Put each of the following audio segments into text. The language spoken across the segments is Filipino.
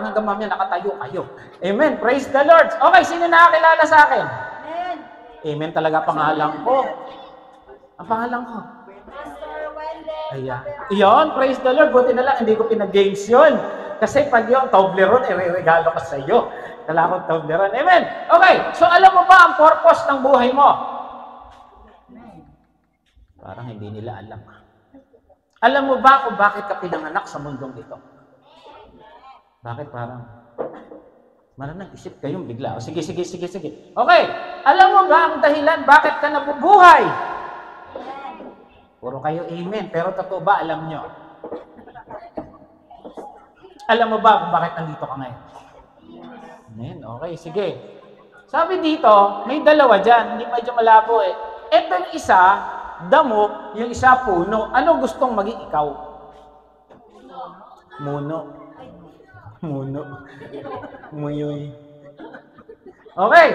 hanggang mamaya nakatayo kayo. Amen. Praise the Lord. Okay, sino nakakilala sa akin? Amen. Amen talaga pangalan ko. Ang pangalan ko. Pastor Wendell. Ayan. Iyon, praise the Lord. Buti na lang, hindi ko pinag-games yun. Kasi pag yung Toblerone, i-regalo ko sa iyo. Kala ko Toblerone. Amen. Okay, so alam mo ba ang purpose ng buhay mo? Parang hindi nila alam. Alam mo ba kung bakit ka pinanganak sa mundong ito? Bakit parang marang isip kayong bigla? O, sige. Okay, alam mo ba ang dahilan bakit ka nabubuhay? Puro kayo amen, pero totoo ba alam nyo? Alam mo ba kung bakit nandito ka ngayon? Amen, okay, sige. Sabi dito, may dalawa dyan, hindi medyo malabo eh. Ito yung isa, damo, yung isa puno. Ano gustong maging ikaw? Muno. Muyoy. Okay.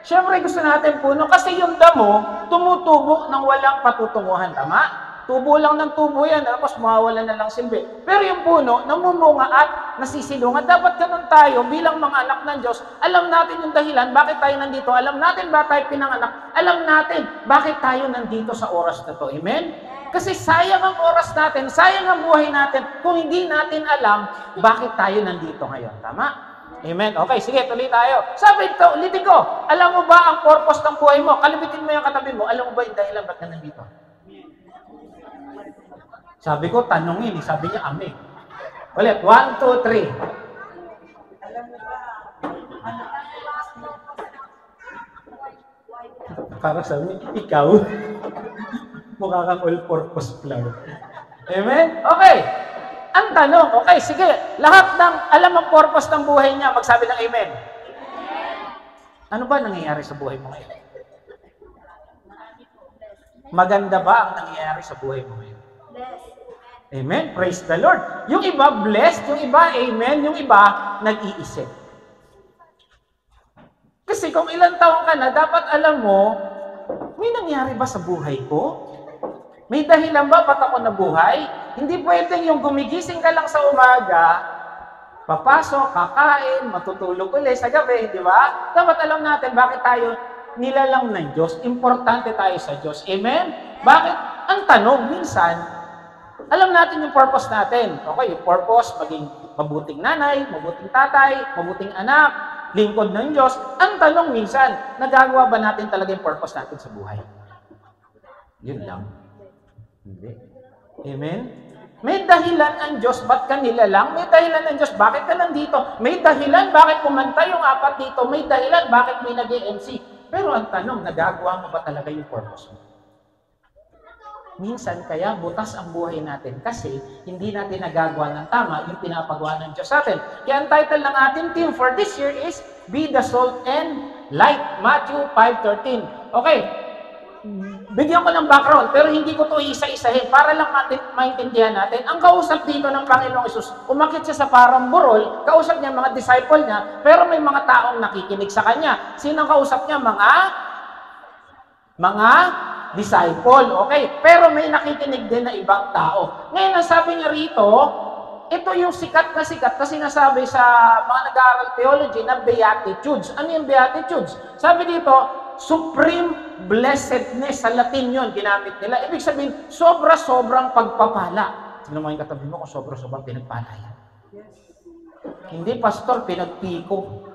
Siyempre gusto natin puno kasi yung damo, tumutubo ng walang patutunguhan. Tama? Tubo lang ng tubo yan, tapos mawawala na lang silbi. Pero yung puno, namumunga at nasisilungan. Dapat ganun tayo bilang mga anak ng Diyos. Alam natin yung dahilan, bakit tayo nandito. Alam natin ba tayo pinanganak. Alam natin, bakit tayo nandito sa oras na to. Amen? Kasi sayang ang oras natin, sayang ang buhay natin kung hindi natin alam bakit tayo nandito ngayon. Tama? Amen? Okay, sige, tuloy tayo. Sabi ito, ulitin ko, alam mo ba ang purpose ng buhay mo? Kalibitin mo yung katabi mo, alam mo ba yung dahilan ba't ka nandito? Sabi ko, tanongin. Sabi niya, amen. Ulit, 1, 2, 3. Alam mo ba? Para sabi, ikaw, mukha kang all-purpose flower. Amen? Okay. Ang tanong, okay, sige. Lahat ng alam ang purpose ng buhay niya, magsabi ng amen. Ano ba nangyayari sa buhay mo ngayon? Maganda ba ang nangyayari sa buhay mo ngayon? Amen? Praise the Lord. Yung iba, blessed. Yung iba, amen. Yung iba, nag-iisip. Kasi kung ilang taon ka na, dapat alam mo, may nangyari ba sa buhay ko? May dahilan ba ba't ako nabuhay? Hindi pwedeng yung gumigising ka lang sa umaga, papasok, kakain, matutulog ulit sa gabi, di ba? Dapat alam natin bakit tayo nilalang ng Diyos. Importante tayo sa Diyos. Amen? Bakit? Ang tanong, minsan, alam natin yung purpose natin. Okay, yung purpose, maging mabuting nanay, mabuting tatay, mabuting anak, lingkod ng Diyos. Ang tanong minsan, nagagawa ba natin talaga yung purpose natin sa buhay? Yun lang. Hindi. Amen? May dahilan ang Diyos, ba't ka nilalang? May dahilan ang Diyos, bakit ka nandito? May dahilan, bakit kumanta yung apat dito? May dahilan, bakit may nag-MC? Pero ang tanong, nagagawa mo ba talaga yung purpose mo? Minsan, kaya butas ang buhay natin kasi hindi natin nagagawa ng tama yung pinapagawa ng Diyos sa atin. Kaya ang title ng ating team for this year is Be the Salt and Light, Matthew 5:13. Okay, bigyan ko ng background, pero hindi ko ito isa-isahin para lang maintindihan natin. Ang kausap dito ng Panginoong Isus, umakit siya sa parang burol, kausap niya mga disciple niya, pero may mga taong nakikinig sa kanya. Sino ang kausap niya? Mga disciple, okay? Pero may nakikinig din na ibang tao. Ngayon, ang sabi niya rito, ito yung sikat na kasi nasabi sa mga nag-aaral theology na Beatitudes. Ano yung Beatitudes? Sabi dito, supreme blessedness. Sa Latin yun, ginamit nila. Ibig sabihin, sobra-sobrang pagpapala. Tignan mo yung katabi mo kung sobra-sobrang pinagpala yan. Hindi, pastor, pinagpiko.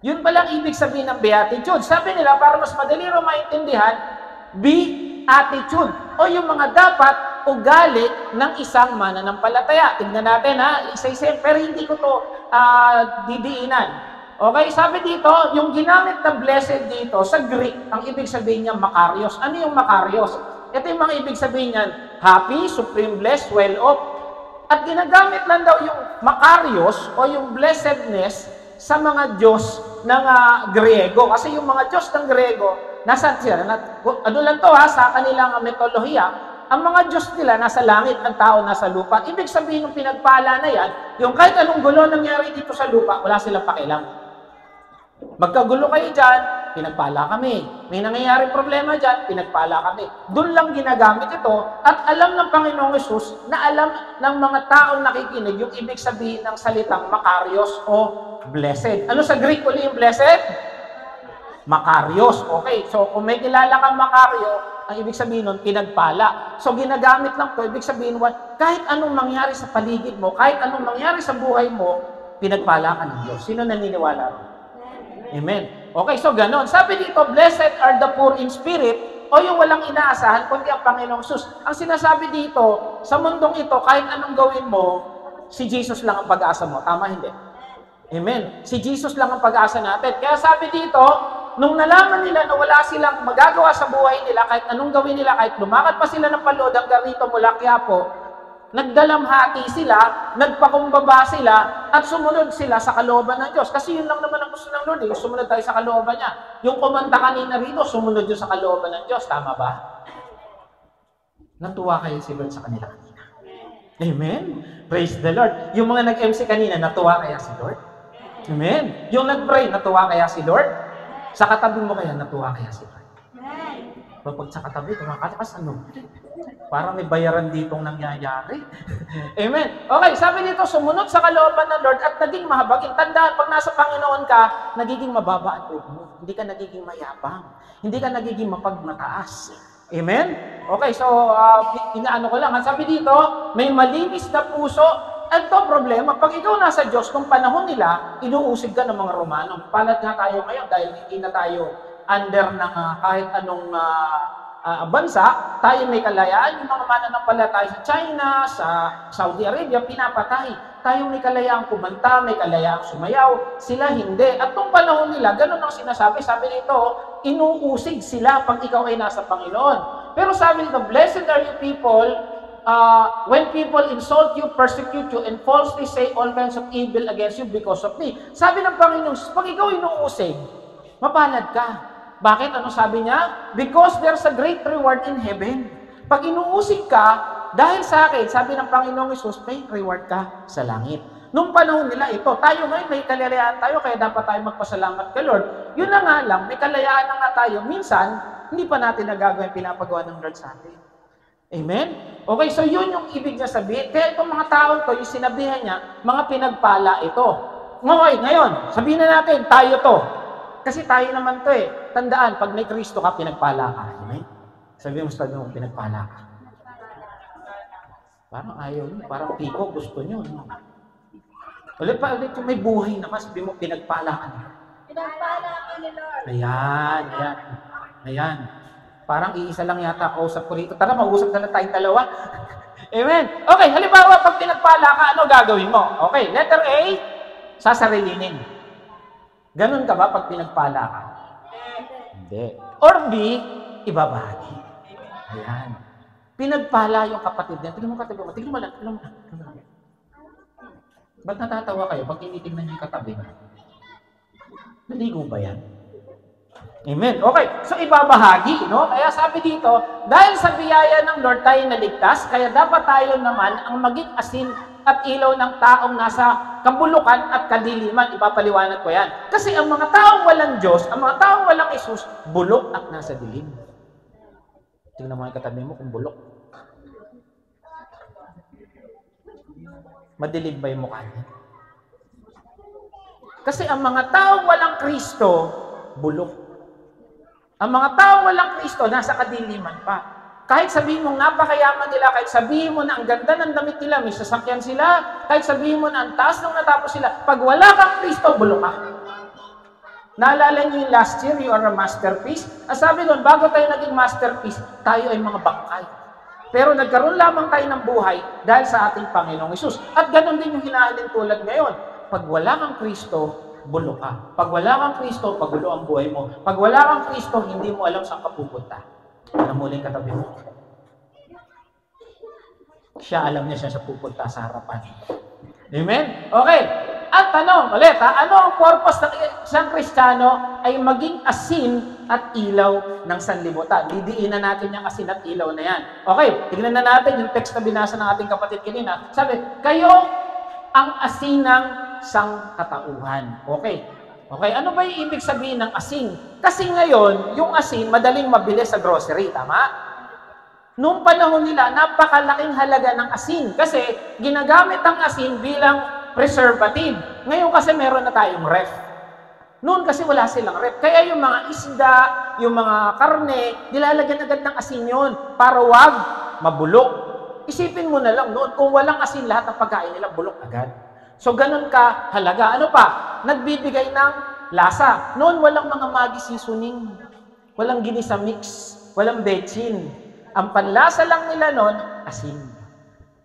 Yun palang ibig sabihin ng beatitude. Sabi nila, para mas madali rin maintindihan, beatitude. O yung mga dapat ugali ng isang mananampalataya. Tignan natin ha, isa-isa. Pero hindi ko to didiinan. Okay, sabi dito, yung ginamit na blessed dito, sa Greek, ang ibig sabihin niya makarios. Ano yung makarios? Ito yung mga ibig sabihin niyan, happy, supreme blessed, well-off. At ginagamit lang daw yung makarios o yung blessedness sa mga Diyos ng Griego. Kasi yung mga Diyos ng Griego, nasa sila, ano lang to ha, sa kanilang metodolohiya, ang mga Diyos nila nasa langit, ang tao nasa lupa. Ibig sabihin ng pinagpala na yan, yung kahit anong gulo nangyari dito sa lupa, wala silang pakialam. Magkagulo kayo dyan, pinagpala kami. May nangyayari problema dyan, pinagpala kami. Doon lang ginagamit ito at alam ng Panginoong Hesus na alam ng mga taong nakikinig yung ibig sabihin ng salitang Makarios o blessed. Ano sa Greek uli yung blessed? Makarios. Okay, so kung may kilala kang Makario, ang ibig sabihin nun, pinagpala. So ginagamit lang to, ibig sabihin, kahit anong mangyari sa paligid mo, kahit anong mangyari sa buhay mo, pinagpala ka ng Diyos. Sino naniniwala ron? Amen. Okay, so ganon. Sabi dito, blessed are the poor in spirit, o yung walang inaasahan, kundi ang Panginoong Sus. Ang sinasabi dito, sa mundong ito, kahit anong gawin mo, si Jesus lang ang pag-asa mo. Tama, hindi? Amen. Si Jesus lang ang pag-asa natin. Kaya sabi dito, nung nalaman nila na wala silang magagawa sa buhay nila, kahit anong gawin nila, kahit lumakad pa sila ng palood hanggang rito mula Quiapo, nagdalamhati sila, nagpakumbaba sila, at sumunod sila sa kalooban ng Diyos. Kasi yun lang naman ang gusto ng Lord, sumunod tayo sa kalooban niya. Yung kumanta kanina rito, sumunod yun sa kalooban ng Diyos. Tama ba? Natuwa kayo si Lord sa kanila kanina. Amen? Praise the Lord. Yung mga nag-MC kanina, natuwa kaya si Lord? Amen? Yung nag-pray, natuwa kaya si Lord? Sa katabi mo kaya, natuwa kaya si Lord? Pag sa katabi, kumakatas ano? Parang may bayaran ditong nangyayari. Amen. Okay, sabi dito, sumunod sa kalooban ng Lord at naging mahabagin. Tandaan, pag nasa Panginoon ka, nagiging mababa ang loob mo. Hindi ka nagiging mayabang. Hindi ka nagiging mapagmataas. Amen? Okay, so, inaano ko lang. Sabi dito, may malinis na puso. At ito problema, pag ikaw nasa Diyos, kung panahon nila, inuusig ka ng mga Romano. Palad nga tayo ngayon dahil hindi na tayo under ng kahit anong bansa, tayo may kalayaan. Yung mga mananampalataya sa China, sa Saudi Arabia, pinapatay. Tayo may kalayaang kumanta, may kalayaang sumayaw. Sila hindi. At nung panahon nila, ganun ang sinasabi. Sabi nito, inuusig sila pag ikaw ay nasa Panginoon. Pero sabi nito, blessed are you people, when people insult you, persecute you, and falsely say all kinds of evil against you because of me. Sabi ng Panginoon, pag ikaw inuusig, mapalad ka. Bakit? Ano sabi niya? Because there's a great reward in heaven. Pag inuusig ka, dahil sa akin, sabi ng Panginoong Hesus, may reward ka sa langit. Nung panahon nila ito, tayo ngayon may kalayaan tayo, kaya dapat tayo magpasalamat kay Lord. Yun na nga lang, may kalayaan na nga tayo. Minsan, hindi pa natin nagagawa yung pinapagawa ng Lord sa atin. Amen? Okay, so yun yung ibig niya sabihin. Kaya itong mga taong to, yung sinabihan niya, mga pinagpala ito. Ngayon, sabihin na natin, tayo to. Kasi tayo naman to eh. Tandaan, pag may Kristo ka, pinagpala ka. Amen? Sabihin mo, pinagpala ka. Parang ayaw niyo, parang piko, gusto niyo. Ulit yung may buhay naman, sabihin mo, pinagpala ka niyo. Pinagpala ka ni Lord. Ayan. Parang iisa lang yata kausap ko rito. Tara, mag-usap na lang tayong dalawa. Amen. Okay, halimbawa, pag pinagpala ka, ano gagawin mo? Okay, letter A, sasarilinin. Ganun ka ba pag pinagpala ka? Hindi. Or B, ibabahagi. Ayan. Pinagpala yung kapatid niya. Tignan mo katabi mo. Tignan mo lang. Ba't natatawa kayo pag tinitignan niyo yung katabi mo? Naligo ba yan? Amen. Okay. So, ibabahagi, no? Kaya sabi dito, dahil sa biyaya ng Lord tayo naligtas, kaya dapat tayo naman ang maging asin at ilaw ng taong nasa kabulukan at kadiliman. Ipapaliwanag ko yan. Kasi ang mga taong walang Diyos, ang mga taong walang Isus, bulok at nasa dilim. Tingnan mo yung katabi mo kung bulok. Madilim ba yung mukha niya? Kasi ang mga taong walang Kristo, bulok. Ang mga taong walang Kristo, nasa kadiliman pa. Kahit sabihin mo napakayaman nila, kahit sabihin mo na ang ganda ng damit nila, may sasakyan sila, kahit sabihin mo na ang taas nung natapos sila, pag wala kang Kristo, bulok ka. Naalala niyo yung last year, you are a masterpiece? Ang sabi doon, bago tayo naging masterpiece, tayo ay mga bangkay. Pero nagkaroon lamang tayo ng buhay dahil sa ating Panginoong Hesus. At ganun din yung hinahalin tulad ngayon. Pag wala kang Kristo, bulok ka. Pag wala kang Kristo, pagulo ang buhay mo. Pag wala kang Kristo, hindi mo alam saan ka pupunta. Namuling katabi mo. Siya, alam niya siya pupunta sa harapan. Amen? Okay. At tanong, ulit ano ang purpose ng isang Kristiyano ay maging asin at ilaw ng sanlibutan? Didiinan natin yung asin at ilaw na yan. Okay, tignan na natin yung text na binasa ng ating kapatid kanina. Sabi, kayo ang asin ng sangkatauhan. Okay. Okay, ano ba yung ibig sabihin ng asin? Kasi ngayon, yung asin, madaling mabili sa grocery, tama? Noong panahon nila, napakalaking halaga ng asin kasi ginagamit ang asin bilang preservative. Ngayon kasi meron na tayong ref. Noon kasi wala silang ref. Kaya yung mga isda, yung mga karne, nilalagyan agad ng asin yun para wag mabulok. Isipin mo na lang noon, kung walang asin, lahat ng pagkain nila bulok agad. So, ganun ka halaga. Ano pa? Nagbibigay ng lasa. Noon, walang mga Maggi seasoning. Walang ginisa mix. Walang betchin. Ang panlasa lang nila noon, asin.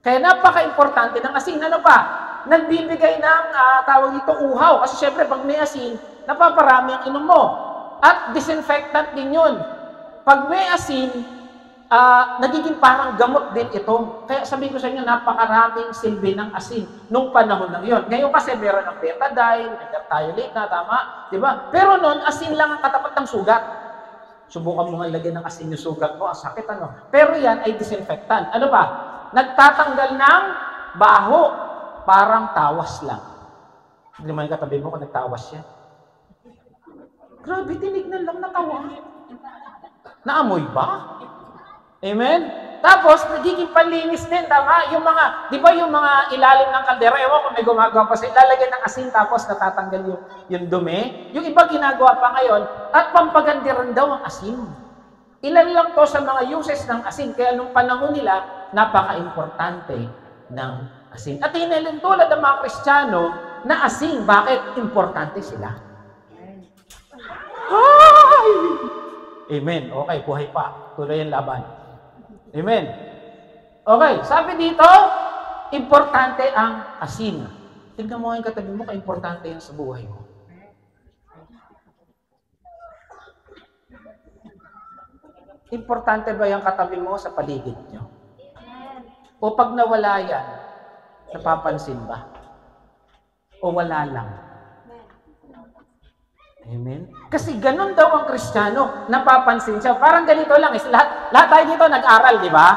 Kaya napaka-importante ng asin. Ano pa? Nagbibigay ng, tawag ito, uhaw. Kasi syempre, pag may asin, napaparami ang inom mo. At disinfectant din yun. Pag may asin, nagiging parang gamot din ito. Kaya sabi ko sa inyo, napakaraming silbi ng asin nung panahon ng yon. Ngayon kasi meron ng betadine, thiolate na, tama? Diba? Pero noon, asin lang ang katapat ng sugat. Subukan mo nga lagyan ng asin yung sugat mo, ang sakit ano. Pero yan ay disinfectant. Ano ba? Nagtatanggal ng baho, parang tawas lang. Hindi naman yung katabi mo kung nagtawas yan. Grabe, tinignan lang natawa. Naamoy ba? Amen? Tapos, nagiging panlinis din, tama? Yung mga, di ba yung mga ilalim ng kaldera, ewan kung may gumagawa pa sa ilalagay ng asin, tapos natatanggal yung dumi. Yung iba ginagawa pa ngayon, at pampagandiran daw ang asin. Ilan lang to sa mga uses ng asin, kaya nung panahon nila, napaka-importante ng asin. At hinilin tulad ng mga Kristiyano na asin, bakit importante sila? Ay! Amen. Okay, buhay pa. Tuloy ang laban. Amen. Okay, sabi dito, importante ang asin. Tignan mo yung katabi mo, ka-importante yan sa buhay mo. Importante ba yung katabi mo sa paligid nyo? O pag nawala yan, napapansin ba? O wala lang? Amen? Kasi ganun daw ang Kristiyano, napapansin siya. Parang ganito lang, lahat tayo dito nag-aral, di ba?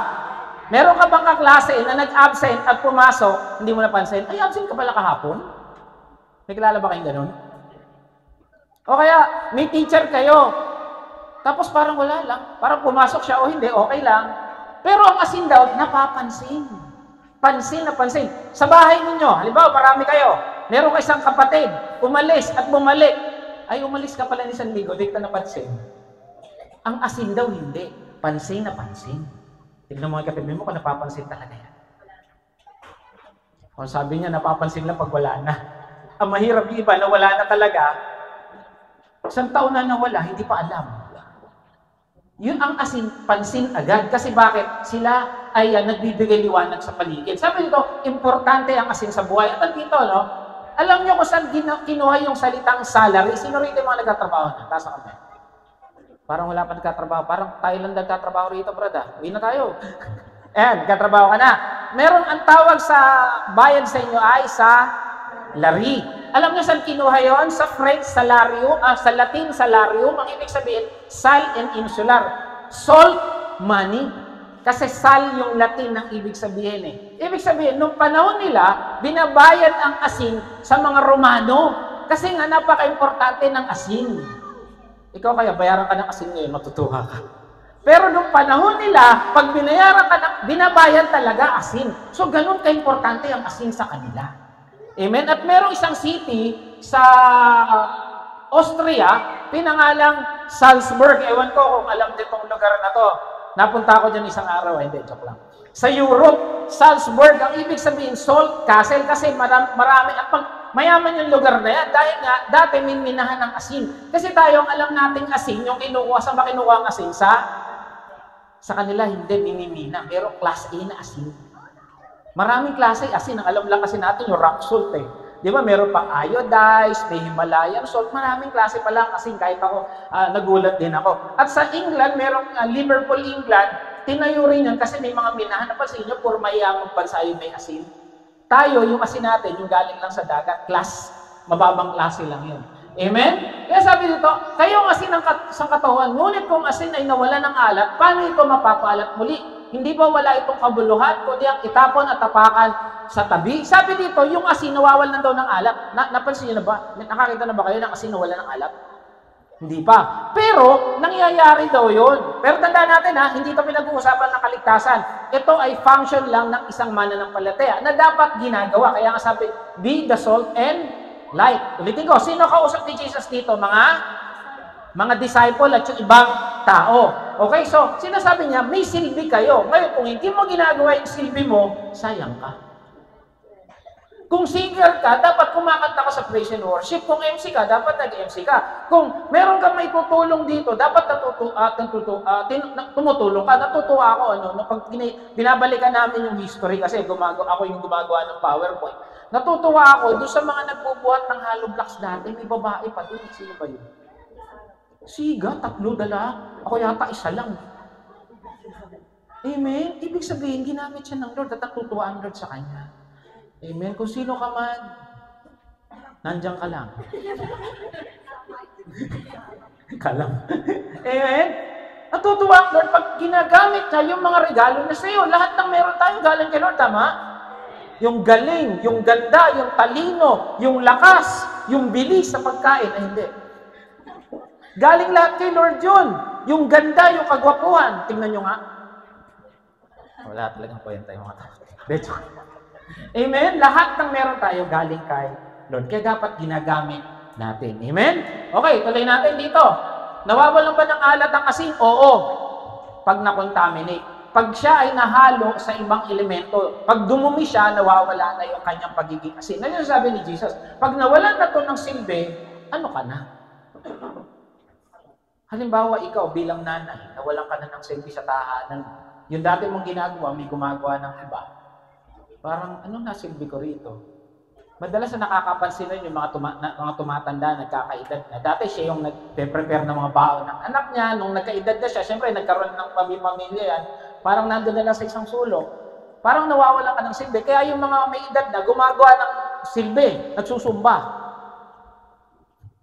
Meron ka bang kaklase na nag-absent at pumasok, hindi mo napansin, ay, absent ka pala kahapon? May kilala ba kayong ganun? O kaya, may teacher kayo, tapos parang wala lang, parang pumasok siya o hindi, okay lang. Pero ang asin daw, napapansin. Pansin na pansin. Sa bahay ninyo, halimbawa, marami kayo, meron ka isang kapatid, umalis at bumalik, ay, umalis ka pala ni San Ligo, di ka napansin. Ang asin daw, hindi. Pansin na pansin. Tignan mo ang katabi mo kung napapansin talaga yan. Kung sabi niya, napapansin lang pag wala na. Ang mahirap yung iba, na wala na talaga, isang taon na nawala, hindi pa alam. Yun ang asin, pansin agad. Kasi bakit? Sila ay nagbibigay liwanag sa paligid. Sabi nito, importante ang asin sa buhay. At dito, no? Alam niyo kung saan kinuha yung salitang salary? Sino rito yung mga nagtatrabaho na? Taas kami. Parang wala pa nagtatrabaho. Parang tayo lang nagtatrabaho rito, brada. Uwi na tayo. Ayan, nagtatrabaho ka na. Meron ang tawag sa bayad sa inyo ay sa lari. Alam niyo saan kinuha yon? Sa French, salarium. Sa Latin, salarium. Ang ibig sabihin, sal and insular. Salt money. Kasi sal yung Latin ng ibig sabihin eh. Ibig sabihin, nung panahon nila, binabayad ang asin sa mga Romano. Kasi nga napaka-importante ng asin. Ikaw kaya, bayaran ka ng asin ngayon, matutuwa ka. Pero nung panahon nila, pag binayaran ka ng, binabayad talaga asin. So, ganun ka-importante ang asin sa kanila. Amen? At merong isang city sa Austria, pinangalang Salzburg. Ewan ko kung alam ditong lugar na to. Napunta ako dyan isang araw, hindi, joke lang. Sa Europe, Salzburg, ang ibig sabihin, salt castle, kasi marami, at mayaman yung lugar na yan, dahil nga, dati may minahan ng asin. Kasi tayo, ang alam nating asin, yung kinukuha, sa makinukuha ang asin, sa kanila, hindi, minimina. Pero class A na asin. Maraming klase asin, ang alam lang kasi natin, yung rock salt eh. Di ba, meron pang iodized, may Himalayan salt, maraming klase pa lang kasi kahit ako, nagulat din ako. At sa England, merong Liverpool, England, tinayo rin yan kasi may mga minahan na pansin nyo, puro mayamang bansa yung may asin. Tayo, yung asin natin, yung galing lang sa dagat, mababang klase lang yun. Amen? Kaya sabi dito, kayo ang asin ng katawan, ngunit kung asin ay nawala ng alat, paano ito mapapaalat muli? Hindi ba wala itong kabuluhan, kundi ang itapon at tapakan sa tabi? Sabi dito, yung asin nawawalan daw ng alat. Napansin niyo na ba? Nakakita na ba kayo ng asin nawala ng alat? Hindi pa. Pero, nangyayari daw yun. Pero tandaan natin ha, hindi ito pinag-uusapan ng kaligtasan. Ito ay function lang ng isang mananampalataya na dapat ginagawa. Kaya nga sabi, be the salt and light. Ulitin ko, sino kausap ni Jesus dito? Mga disciple at yung ibang tao. Okay, so, sinasabi niya, may silbi kayo. Ngayon, kung hindi mo ginagawa yung silbi mo, sayang ka. Kung singer ka, dapat kumakanta ka sa praise and worship. Kung MC ka, dapat nag-MC ka. Kung meron kang may tutulong dito, dapat tumutulong ka. Natutuwa ako, pag binabalikan namin yung history, kasi ako yung gumagawa ng PowerPoint. Natutuwa ako doon sa mga nagbubuhat ng hollow blocks dati. May babae pa doon. Sino ba yun? Siga, 3 dala. Ako yata 1 lang. Amen? Ibig sabihin, ginamit siya ng Lord at natutuwa ang Lord sa kanya. Amen? Kung sino ka man, nandiyan ka lang. Kalam. Amen? Natutuwa ang Lord pag ginagamit niya yung mga regalo na sa iyo. Lahat ng meron tayo galing kay Lord, tama? Yung galing, yung ganda, yung talino, yung lakas, yung bilis sa pagkain, ay hindi. Galing lahat kay Lord yun. Yung ganda, yung kagwapuhan. Tingnan nyo nga. Wala talagang kwenta yung mga tao. Amen? Lahat ng meron tayo galing kay Lord. Kaya dapat ginagamit natin. Amen? Okay, tuloy natin dito. Nawawalan ba ng alat ang asin? Oo. Pag na-contaminate. Pag siya ay nahalo sa ibang elemento, pag dumumi siya, nawawala na yung kanyang pagiging asin. Ano yung sabi ni Jesus? Pag nawalan na to ng silbi, ano ka na? Halimbawa, ikaw bilang nanay, nawalan ka na ng silbi sa tahanan. Yung dati mong ginagawa, may gumagawa ng iba. Parang, anong nasilbi ko rito? Madalas na nakakapansin na yung mga tumatanda, nagkakaedad na. Dati siya yung nag-prepare ng mga baon ng anak niya. Nung nagkaedad na siya, syempre nagkaroon ng pamilya yan. Parang nandun na lang sa isang sulok. Parang nawawala ka ng silbi. Kaya yung mga may edad na, gumagawa ng silbi, nagsusumba.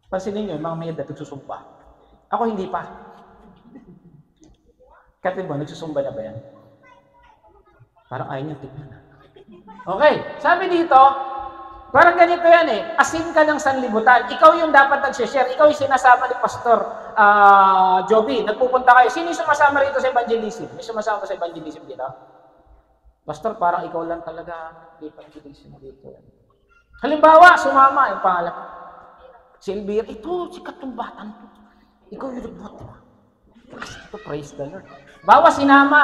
Pansinin nyo, yung mga may edad, nagsusumba. Ako hindi pa. Kapit mo, nagsusumba na ba yan? Parang ayaw niyo tignan. Okay, sabi dito, parang ganito yan eh, asin ka ng sanlibutan. Ikaw yung dapat nag-share. Ikaw yung sinasama ni Pastor Joby. Nagpupunta kayo. Sino yung sumasama rito sa evangelism? May sumasama sa evangelism dito? Pastor, parang ikaw lang talaga evangelism dito. Halimbawa, sumama yung pangalan. Si Elvira, ito, sikat tong batang to. Ikaw yung nagbuhat, diba? Ito, praise the Lord. Bawa sinama.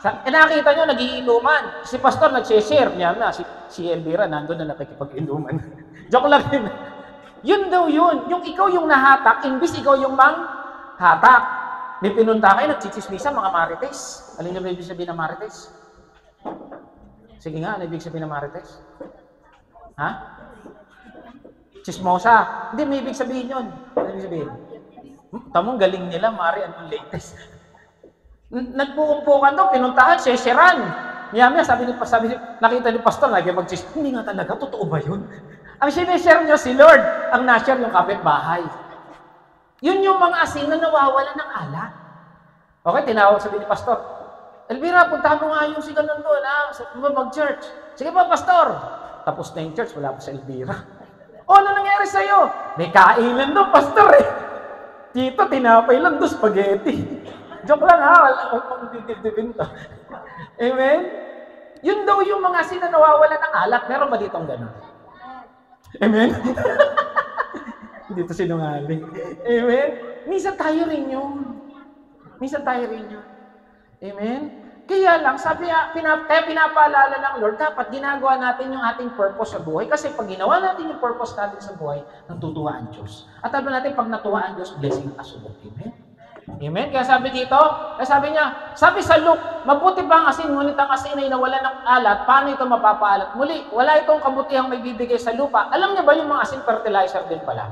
Nakita nyo, nagiinuman. Si Pastor nag-share niya na. Si Elvira, nandun na nakikipag-inuman. Joke lang yun. Yun daw yun. Yung ikaw yung nahatak, imbis ikaw yung hatak. May pinunta kayo, nagchichismisa, mga marites. Alam niyo ba ibig sabihin ng marites? Sige nga, ano ibig sabihin ng marites? Ha? Chismosa. Hindi, may ibig sabihin yun. Ano ibig sabihin? Tamong galing nila, Mari, anong latest? Nagpuumpukan daw, pinuntahan, shesheran. Maya, sabi nakita ni Pastor, nag-mag-share. Hindi nga talaga, totoo ba yun? Ang sineshare nyo si Lord, ang na-share yung kapitbahay. Yun yung mga asin na nawawala ng alat. Okay, tinawag sabi ni Pastor, Elvira, puntahan mo nga yung si ganun doon, mag-church. Sige pa, Pastor. Tapos na yung church, wala pa sa Elvira. O, ano nangyari sa'yo? May kainan doon, Pastor eh. Dito, tinapay lang doon, spaghetti. Joke lang ha, wala akong titipin to. Amen? Yun daw yung mga asin na nawawala ng alat. Meron ba ditong gano'n? Amen? Dito sinungaling. Amen? Minsan tayo rin yun. Amen? Kaya lang, kaya pinapaalala ng Lord, dapat ginagawa natin yung ating purpose sa buhay. Kasi pag ginawa natin yung purpose natin sa buhay, natutuwa ang Diyos. At sabi natin, pag natuwa ang Diyos, blessing at kasunod. Amen? Amen? Kaya sabi dito, sabi sa Luke, mabuti ba ang asin, ngunit ang asin ay nawala ng alat, paano ito mapapaalat? Muli, wala itong kabutihang may bibigay sa lupa. Alam niyo ba yung mga asin, fertilizer din pala?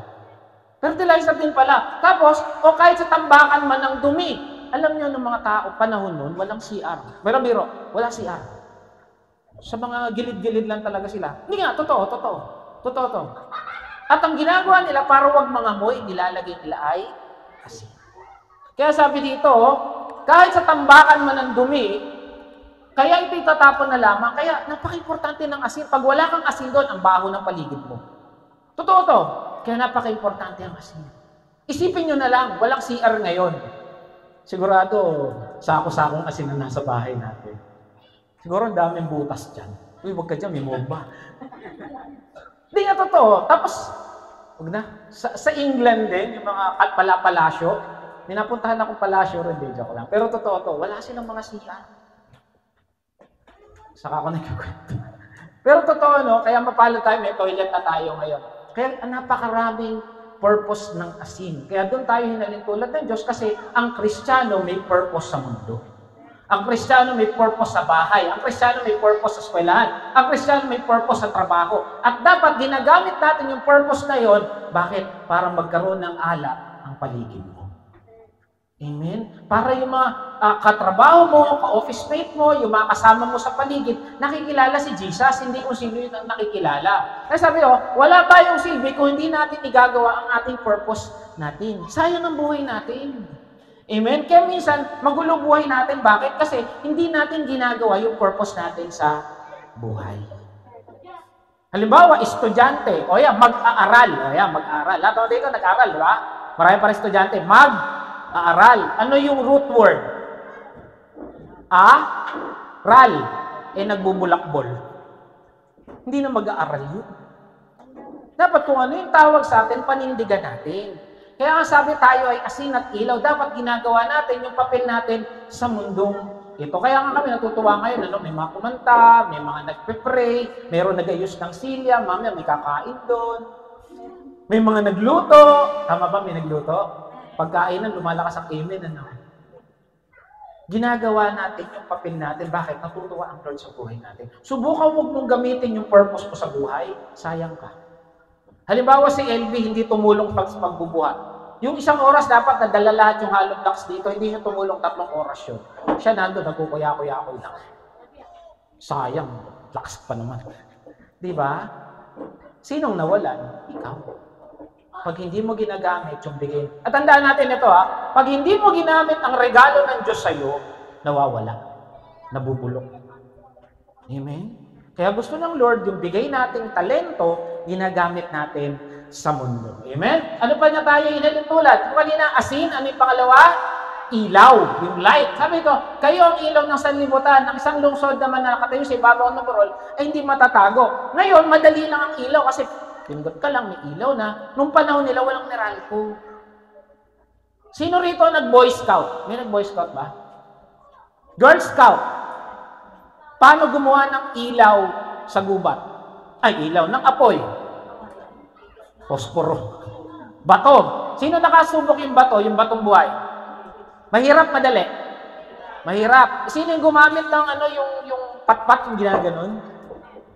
Fertilizer din pala. Tapos, o kahit sa tambakan man ng dumi, alam niyo ng mga tao, panahon nun, walang CR. Biro, walang CR. Sa mga gilid-gilid lang talaga sila. Hindi nga, totoo to. At ang ginagawa nila, para wag mangamoy, nilalagay nila ay asin. Kaya sabi dito, kahit sa tambakan man ng dumi, Kaya ito itatapon na lamang. Kaya napaka-importante ng asin. Pag wala kang asin doon, ang baho ng paligid mo. Totoo to. Kaya napaka-importante ang asin. Isipin nyo na lang, walang CR ngayon. Sigurado, sako-sakong asin na nasa bahay natin. Siguro ang daming butas dyan. Uy, wag ka dyan, may moba. Hindi nga totoo. Tapos, wag na. Sa England din, yung mga palasyo, minapuntahan akong palasyo rin, di joke lang. Pero totoo to, wala silang mga CR. Saka ako nagkukwento. Pero totoo, no? Kaya mapalo tayo, may toilet na tayo ngayon. Kaya napakaraming purpose ng asin. Kaya doon tayo hinalin tulad ng Diyos kasi ang Kristiyano may purpose sa mundo. Ang Kristiyano may purpose sa bahay. Ang Kristiyano may purpose sa eskwelahan. Ang Kristiyano may purpose sa trabaho. At dapat ginagamit natin yung purpose na yon. Bakit? Para magkaroon ng alak ang paligid mo. Amen? Para yung mga katrabaho mo, ka-office mate mo, yung mga kasama mo sa paligid, nakikilala si Jesus, hindi kung sino yung nakikilala. Kaya sabi ko, wala tayong silbi kung hindi natin igagawa ang ating purpose natin. Sayang ang buhay natin. Amen? Kaya minsan, magulo buhay natin. Bakit? Kasi hindi natin ginagawa yung purpose natin sa buhay. Halimbawa, estudyante. O yan, mag-aaral. O yan, mag-aaral. Lahat ako dito nag-aaral, di ba? Marami pa rin estudyante. Mag-aaral. Ano yung root word? Ral. Nagbubulakbol. Hindi na mag-aaral yun. Dapat kung ano yung tawag sa atin, panindigan natin. Kaya nga sabi tayo ay asin at ilaw, dapat ginagawa natin yung papel natin sa mundong ito. Kaya nga kami natutuwa ngayon, may mga kumanta, may mga nagpe-pray, mayroon nag-ayos ng silya, mamaya may kakain doon. May mga nagluto. Tama ba, may nagluto? Pagkainan, lumalakas ang amen, ano? Ginagawa natin yung papel natin. Bakit? Natutuwa ang Lord sa buhay natin. Subukan huwag mong gamitin yung purpose mo sa buhay, sayang ka. Halimbawa si LV, hindi tumulong sa pagbubuhat. Yung isang oras dapat nadala lahat yung hollow blocks dito, hindi siya tumulong 3 oras yun. Siya nandun, nagkukuya-kuya-kuya lang. Sayang, lakas pa naman. Di ba? Sinong nawalan? Ikaw. Pag hindi mo ginagamit yung bigay. At tandaan natin ito pag hindi mo ginamit ang regalo ng Diyos sa'yo, nawawala. Nabubulok. Amen? Kaya gusto ng Lord, yung bigay nating talento, ginagamit natin sa mundo. Amen? Ano pa niya tayo hinalin tulad? Kung kanina, asin, ano yung pangalawa? Ilaw, yung light. Sabi ko, kayo ang ilaw ng sanlibutan. Ang isang lungsod naman na nakatayo sa ibabaw ng burol, ay hindi matatago. Ngayon, madali lang ang ilaw kasi pindot ka lang, may ilaw na. Nung panahon nila, walang Meralco. Sino rito nag-Boy Scout? May nag-Boy Scout ba? Girl Scout. Paano gumawa ng ilaw sa gubat? Ay, ilaw ng apoy. Posporo. Bato. Sino nakasubok yung bato, yung batong buhay? Mahirap, madali. Mahirap. Sino yung gumamit ng yung patpat yung ginaganon?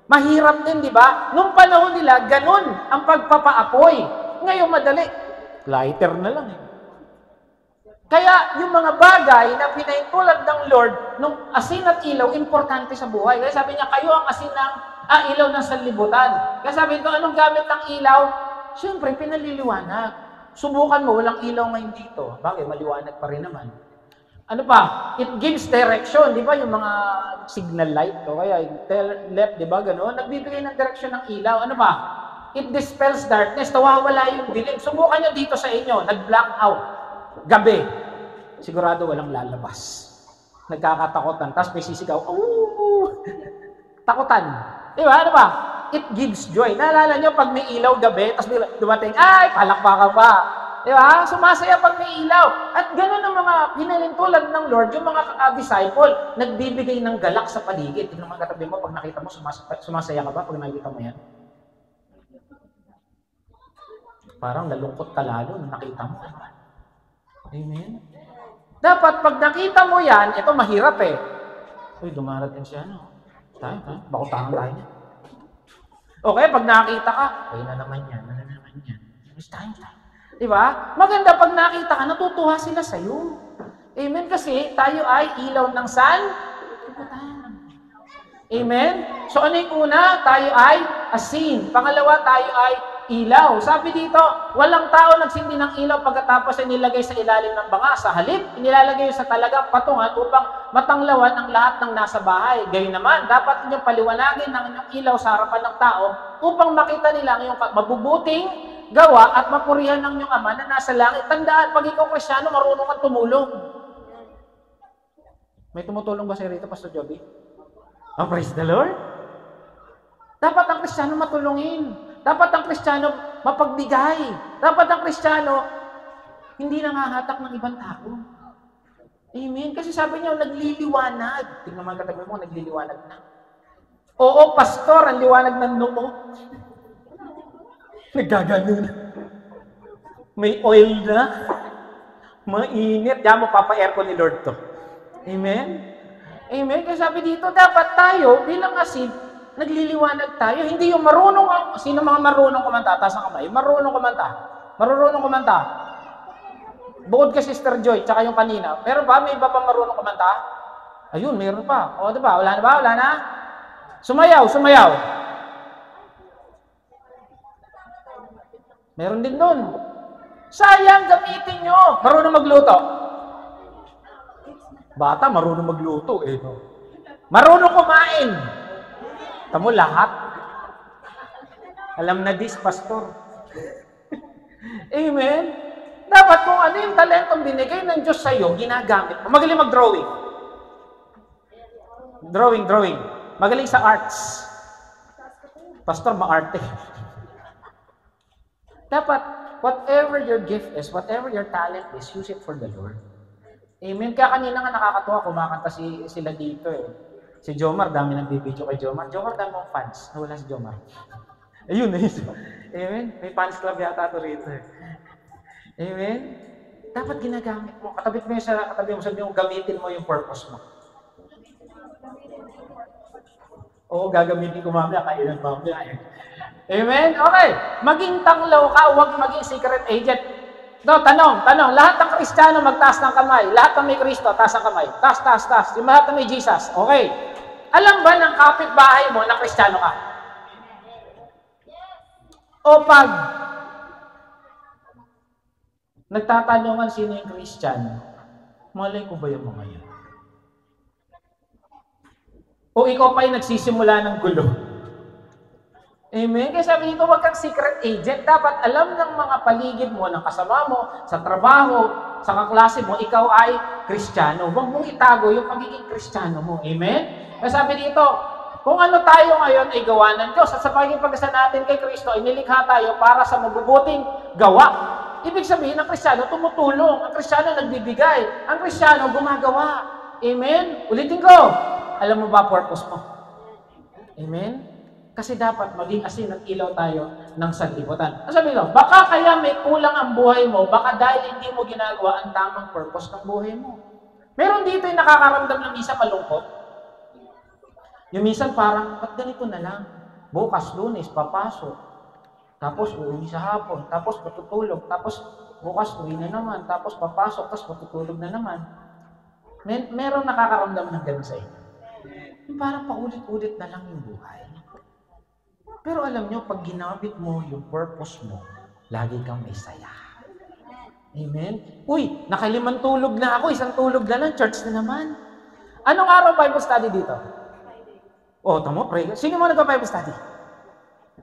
Mahirap din, di ba? Nung panahon nila, ganun ang pagpapaapoy. Ngayon, madali. Lighter na lang. Kaya yung mga bagay na pinahintulad ng Lord, nung asin at ilaw, importante sa buhay. Kaya sabi niya, kayo ang asin ng ilaw ng sanlibutan. Kaya sabi ko, anong gamit ng ilaw? Siyempre, pinaliliwanag. Subukan mo, walang ilaw ngayon dito. Bakit? Maliwanag pa rin naman. Ano pa? It gives direction. Di ba yung mga signal light? O kaya left, di ba? Gano'n. Nagbibigay ng direction ng ilaw. Ano pa? It dispels darkness. Nawawala yung dilim. Subukan nyo dito sa inyo. Nag-black out. Gabi. Sigurado walang lalabas. Nagkakatakotan. Tapos may sisigaw. Oh! Takutan. Di ba? Ano ba? It gives joy. Naalala nyo, pag may ilaw gabi, tapos dumating, ay, palakpakan pa. Di ba? Sumasaya pag may ilaw. At gano'n ang mga pinalintulad ng Lord, yung mga disciple, nagbibigay ng galak sa paligid. Tingnan mo katabi mo, pag nakita mo, sumasaya ka ba pag nakita mo yan? Parang nalungkot ka lalo nung nakita mo. Amen? Dapat, pag nakita mo yan, ito mahirap eh. Uy, dumarating siya, no? Tayo, bakutangan tayo niya. Okay, pag nakita ka, ay na naman yan. It's time. Diba? Maganda pag nakita ka, natutuwa sila sa'yo. Amen? Kasi tayo ay ilaw ng sanlibutan. Amen? So ano yung una? Tayo ay asin. Pangalawa, tayo ay ilaw. Sabi dito, walang tao nagsindi ng ilaw pagkatapos ay nilagay sa ilalim ng banga. Sa halip, inilalagay sa talagang patungan upang matanglawan ang lahat ng nasa bahay. Gayon naman, dapat ninyong paliwanagin ang inyong ilaw sa harapan ng tao upang makita nila ang iyong mabubuting gawa at mapurihan ng inyong Ama na nasa langit. Tandaan, pag ikaw Kristyano, marunong kang tumulong. May tumutulong ba sa rito, Pastor Joby? Oh, praise the Lord. Dapat ang Kristyano matulungin. Dapat ang Kristyano mapagbigay. Dapat ang Kristyano hindi nangahatak ng ibang tao. Amen? Kasi sabi niya, nagliliwanag. Tingnan mga katabi mo, nagliliwanag na. Oo, pastor, ang liwanag ng noo. Naggagano na. May oil na. Mainit. Diyan mo, papa-aircon ni Lord to. Amen? Amen? Kasi sabi dito, dapat tayo, bilang asin, nagliliwanag tayo. Hindi yung marunong, sino mga marunong kumanta? Taas ang kamay. Marunong kumanta. Marunong kumanta. Bukod kay Sister Joy, tsaka yung kanina. Pero ba, may iba pa marunong kumanta? Ayun, mayroon pa. O, diba? Wala na ba? Wala na? Sumayaw, sumayaw. Meron din dun. Sayang, gamitin nyo. Marunong magluto. Bata, marunong magluto. Eh, no? Marunong kumain. Tamo lahat. Alam na this, pastor. Amen? Dapat kung ano yung talentong binigay ng Diyos sa'yo, ginagamit mo. Magaling mag-drawing. Drawing. Magaling sa arts. Pastor, maarte. Dapat, whatever your gift is, whatever your talent is, use it for the Lord. Amen? Kaya kanina nga nakakatuwa, kumakanta sila dito eh. Si Jomar, dami nagbibideo kay Jomar. Jomar, dami mong fans. Nawala si Jomar. Ayun, ayun. Amen? May fans club yata ito rito. Amen? Dapat ginagamit mo. Katabit mo yung katabi mo, sabi mo, gamitin mo yung purpose mo. Oo, gagamitin ko mamaya, kailan mamaya. Amen? Okay. Maging tanglaw ka, huwag maging secret agent. No, tanong. Lahat ng Kristiyano magtaas ng kamay. Lahat ng may Kristo, taas ang kamay. Taas. Yung lahat ng may Jesus. Okay. Alam ba ng kapitbahay mo na Kristiyano ka? O pag nagtatanungan sino yung Kristiyano, malay ko ba yung mga yan? O ikaw pa yung nagsisimula ng gulo? Amen? Kaya sabi dito, huwag kang secret agent. Dapat alam ng mga paligid mo, ng kasama mo, sa trabaho, sa kaklase mo, ikaw ay Kristiyano. Huwag mong itago yung pagiging Kristiyano mo. Amen? Kaya sabi dito, kung ano tayo ngayon ay gawa ng Diyos, at sa pagiging pagkasa natin kay Kristo, ay nilikha tayo para sa mabubuting gawa. Ibig sabihin, ang Kristiyano tumutulong. Ang Kristiyano nagbibigay. Ang Kristiyano gumagawa. Amen? Ulitin ko. Alam mo ba purpose mo? Amen? Kasi dapat maging asin at ilaw tayo ng sanlibutan. Ang sabi ko, baka kaya may kulang ang buhay mo, baka dahil hindi mo ginagawa ang tamang purpose ng buhay mo. Meron dito yung nakakaramdam ng minsan malungkot. Yung minsan parang, ba't ganito na lang? Bukas, Lunes, papasok. Tapos uuwi sa hapon. Tapos matutulog. Tapos bukas uwi na naman. Tapos papasok. Tapos matutulog na naman. Meron nakakaramdam ng ganun sa inyo. Yung parang paulit-ulit na lang yung buhay. Pero alam nyo, pag ginamit mo yung purpose mo, lagi kang may saya. Amen? Uy, nakalimang tulog na ako, isang tulog na lang, church na naman. Anong araw Bible study dito? Oh, tamo, pray. Sino mo nagpa-Bible study?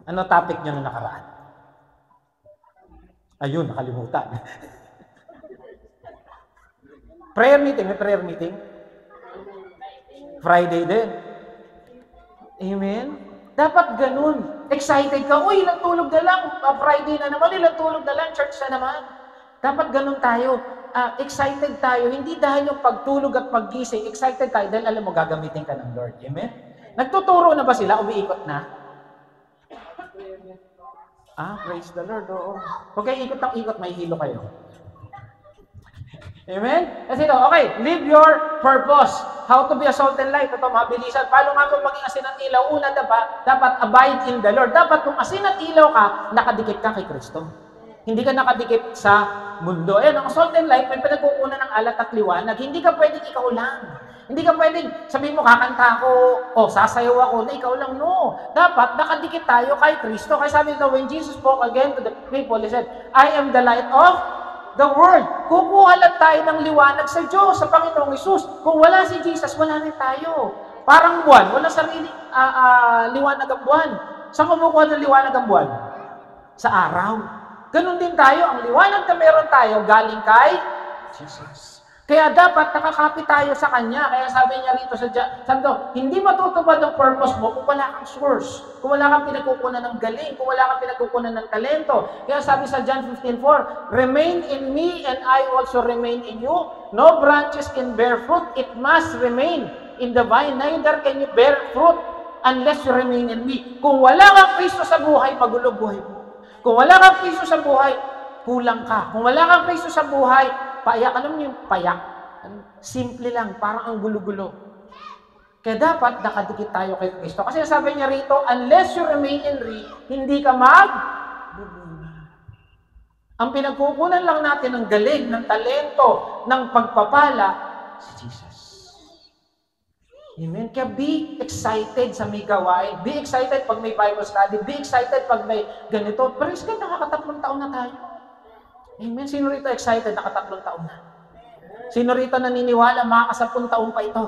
Ano topic nyo na nakaraan? Ayun, nakalimutan. Prayer meeting, may prayer meeting? Friday din. Amen? Dapat ganun. Excited ka. Uy, ilang tulog na lang. Friday na naman. Ilang tulog na lang. Church na naman. Dapat ganun tayo. Excited tayo. Hindi dahil yung pagtulog at paggising. Excited tayo dahil alam mo, gagamitin ka ng Lord. Amen? Nagtuturo na ba sila? Umiikot na? Praise the Lord. Oo. Okay, ikot ang ikot. May hilo kayo. Amen? Kasi ito, okay, live your purpose. How to be a salt and light. Ito, mabilisan. Paano nga kung maging asin at ilaw? Una, dapat abide in the Lord. Dapat kung asin at ilaw ka, nakadikit ka kay Kristo. Hindi ka nakadikit sa mundo. Ayan, ang salt and light, may pinagkukunan ng alat at liwanag. Hindi ka pwedeng ikaw lang. Hindi ka pwedeng sabihin mo, kakanta ako, o sasayaw ako, na ikaw lang. No. Dapat nakadikit tayo kay Kristo. Kaya sabi nito, when Jesus spoke again to the people, He said, I am the light of the world. Kukuha lang tayo ng liwanag sa Diyos, sa Panginoong Isus. Kung wala si Jesus, wala rin tayo. Parang buwan, wala sariling liwanag ang buwan. Saan kumukuha ng liwanag ang buwan? Sa araw. Ganon din tayo, ang liwanag na meron tayo galing kay Jesus. Kaya dapat nakakapit tayo sa Kanya. Kaya sabi niya rito sa Santo, hindi matutupad ang purpose mo kung wala kang source, kung wala kang pinagkukunan ng galing, kung wala kang pinagkukunan ng talento. Kaya sabi sa John 15:4, remain in me and I also remain in you. No branches can bear fruit, it must remain in the vine. Neither can you bear fruit unless you remain in me. Kung wala kang Kristo sa buhay, magulo buhay mo. Kung wala kang Kristo sa buhay, kulang ka. Kung wala kang Kristo sa buhay, payak. Alam niyo yung payak? Simple lang, parang ang gulo-gulo. Kaya dapat nakadikit tayo kay Kristo. Kasi sabi niya rito, unless you remain in me, hindi ka magbubunga. Ang pinagkukunan lang natin ng galing, ng talento, ng pagpapala, si Jesus. Amen? Kaya be excited sa may gawain. Be excited pag may Bible study. Be excited pag may ganito. Praise God, nakakatatlong taon na tayo. Amen? Sino rito excited? Nakatatlong taon na. Sino rito naniniwala makakasampung taon pa ito?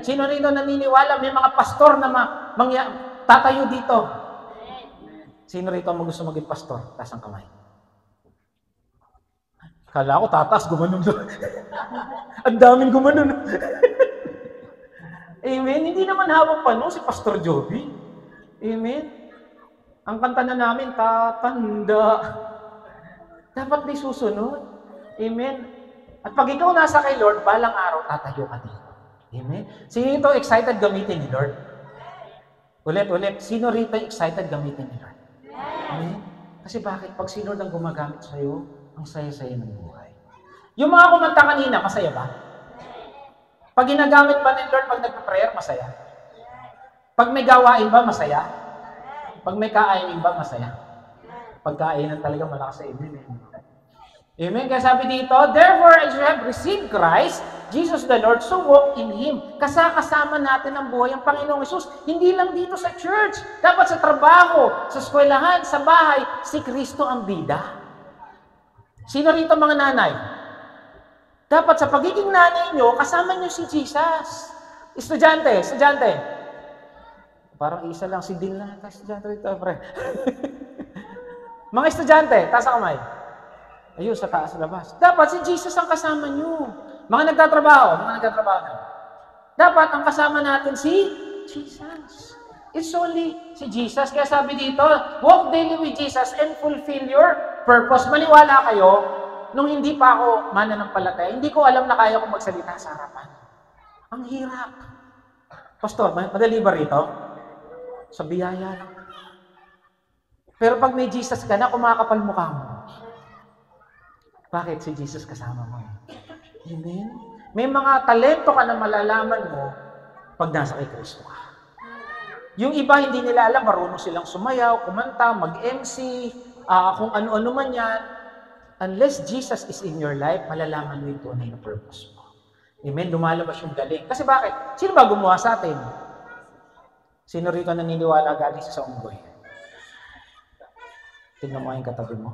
Sino rito naniniwala may mga pastor na tatayo dito? Sino rito ang gusto maging pastor? Taas ang kamay. Kala ko tatas, gumanon doon. Ang daming gumanon. Amen? Hindi naman hawak pa no si Pastor Joby. Amen? Ang kanta na namin, tatanda. Dapat may susunod. Amen? At pag ikaw nasa kay Lord, balang araw, tatayo ka dito. Amen? Sino ito excited gamitin ni Lord? Ulit. Sino rito excited gamitin ni Lord? Amen? Kasi bakit? Pag si Lord ang gumagamit sa'yo, ang saya-saya ng buhay. Yung mga kumanta kanina, masaya ba? Pag ginagamit ba ni Lord pag nagpa-prayer, masaya? Pag may gawain ba, masaya? Pag may kainin ba, masaya? Pagkainan talaga malakas sa amen. Amen? Kaya sabi dito, therefore, as you have received Christ, Jesus the Lord, so walk in Him. Kasama natin ang buhay ang Panginoong Isus. Hindi lang dito sa church. Dapat sa trabaho, sa eskwelahan, sa bahay, si Kristo ang bida. Sino rito mga nanay? Dapat sa pagiging nanay nyo, kasama nyo si Jesus. Estudyante. Parang isa lang, si Dean lang. Estudyante rito, pre. Mga estudyante, taas ang kamay. Ayun, sa taas, labas. Dapat si Jesus ang kasama nyo. Mga nagtatrabaho na. Dapat ang kasama natin si Jesus. It's only si Jesus. Kaya sabi dito, walk daily with Jesus and fulfill your purpose. Maniwala kayo, nung hindi pa ako mananampalataya, hindi ko alam na kaya kong magsalita sa harapan. Ang hirap. Pastor, madali ba rito? Sa biyaya lang. Pero pag may Jesus ka na, kumakapal mukha mo. Bakit? Si Jesus kasama mo. Amen? May mga talento ka na malalaman mo pag nasa kay Kristo ka. Yung iba, hindi nila alam, marunong silang sumayaw, kumanta, mag-MC, kung ano-ano man yan. Unless Jesus is in your life, malalaman mo yung tunay na purpose mo. Amen? Lumalabas yung galing. Kasi bakit? Sino ba gumawa sa atin? Sino rito naniniwala galing sa unggoy? Tingnan mo yung katabi mo.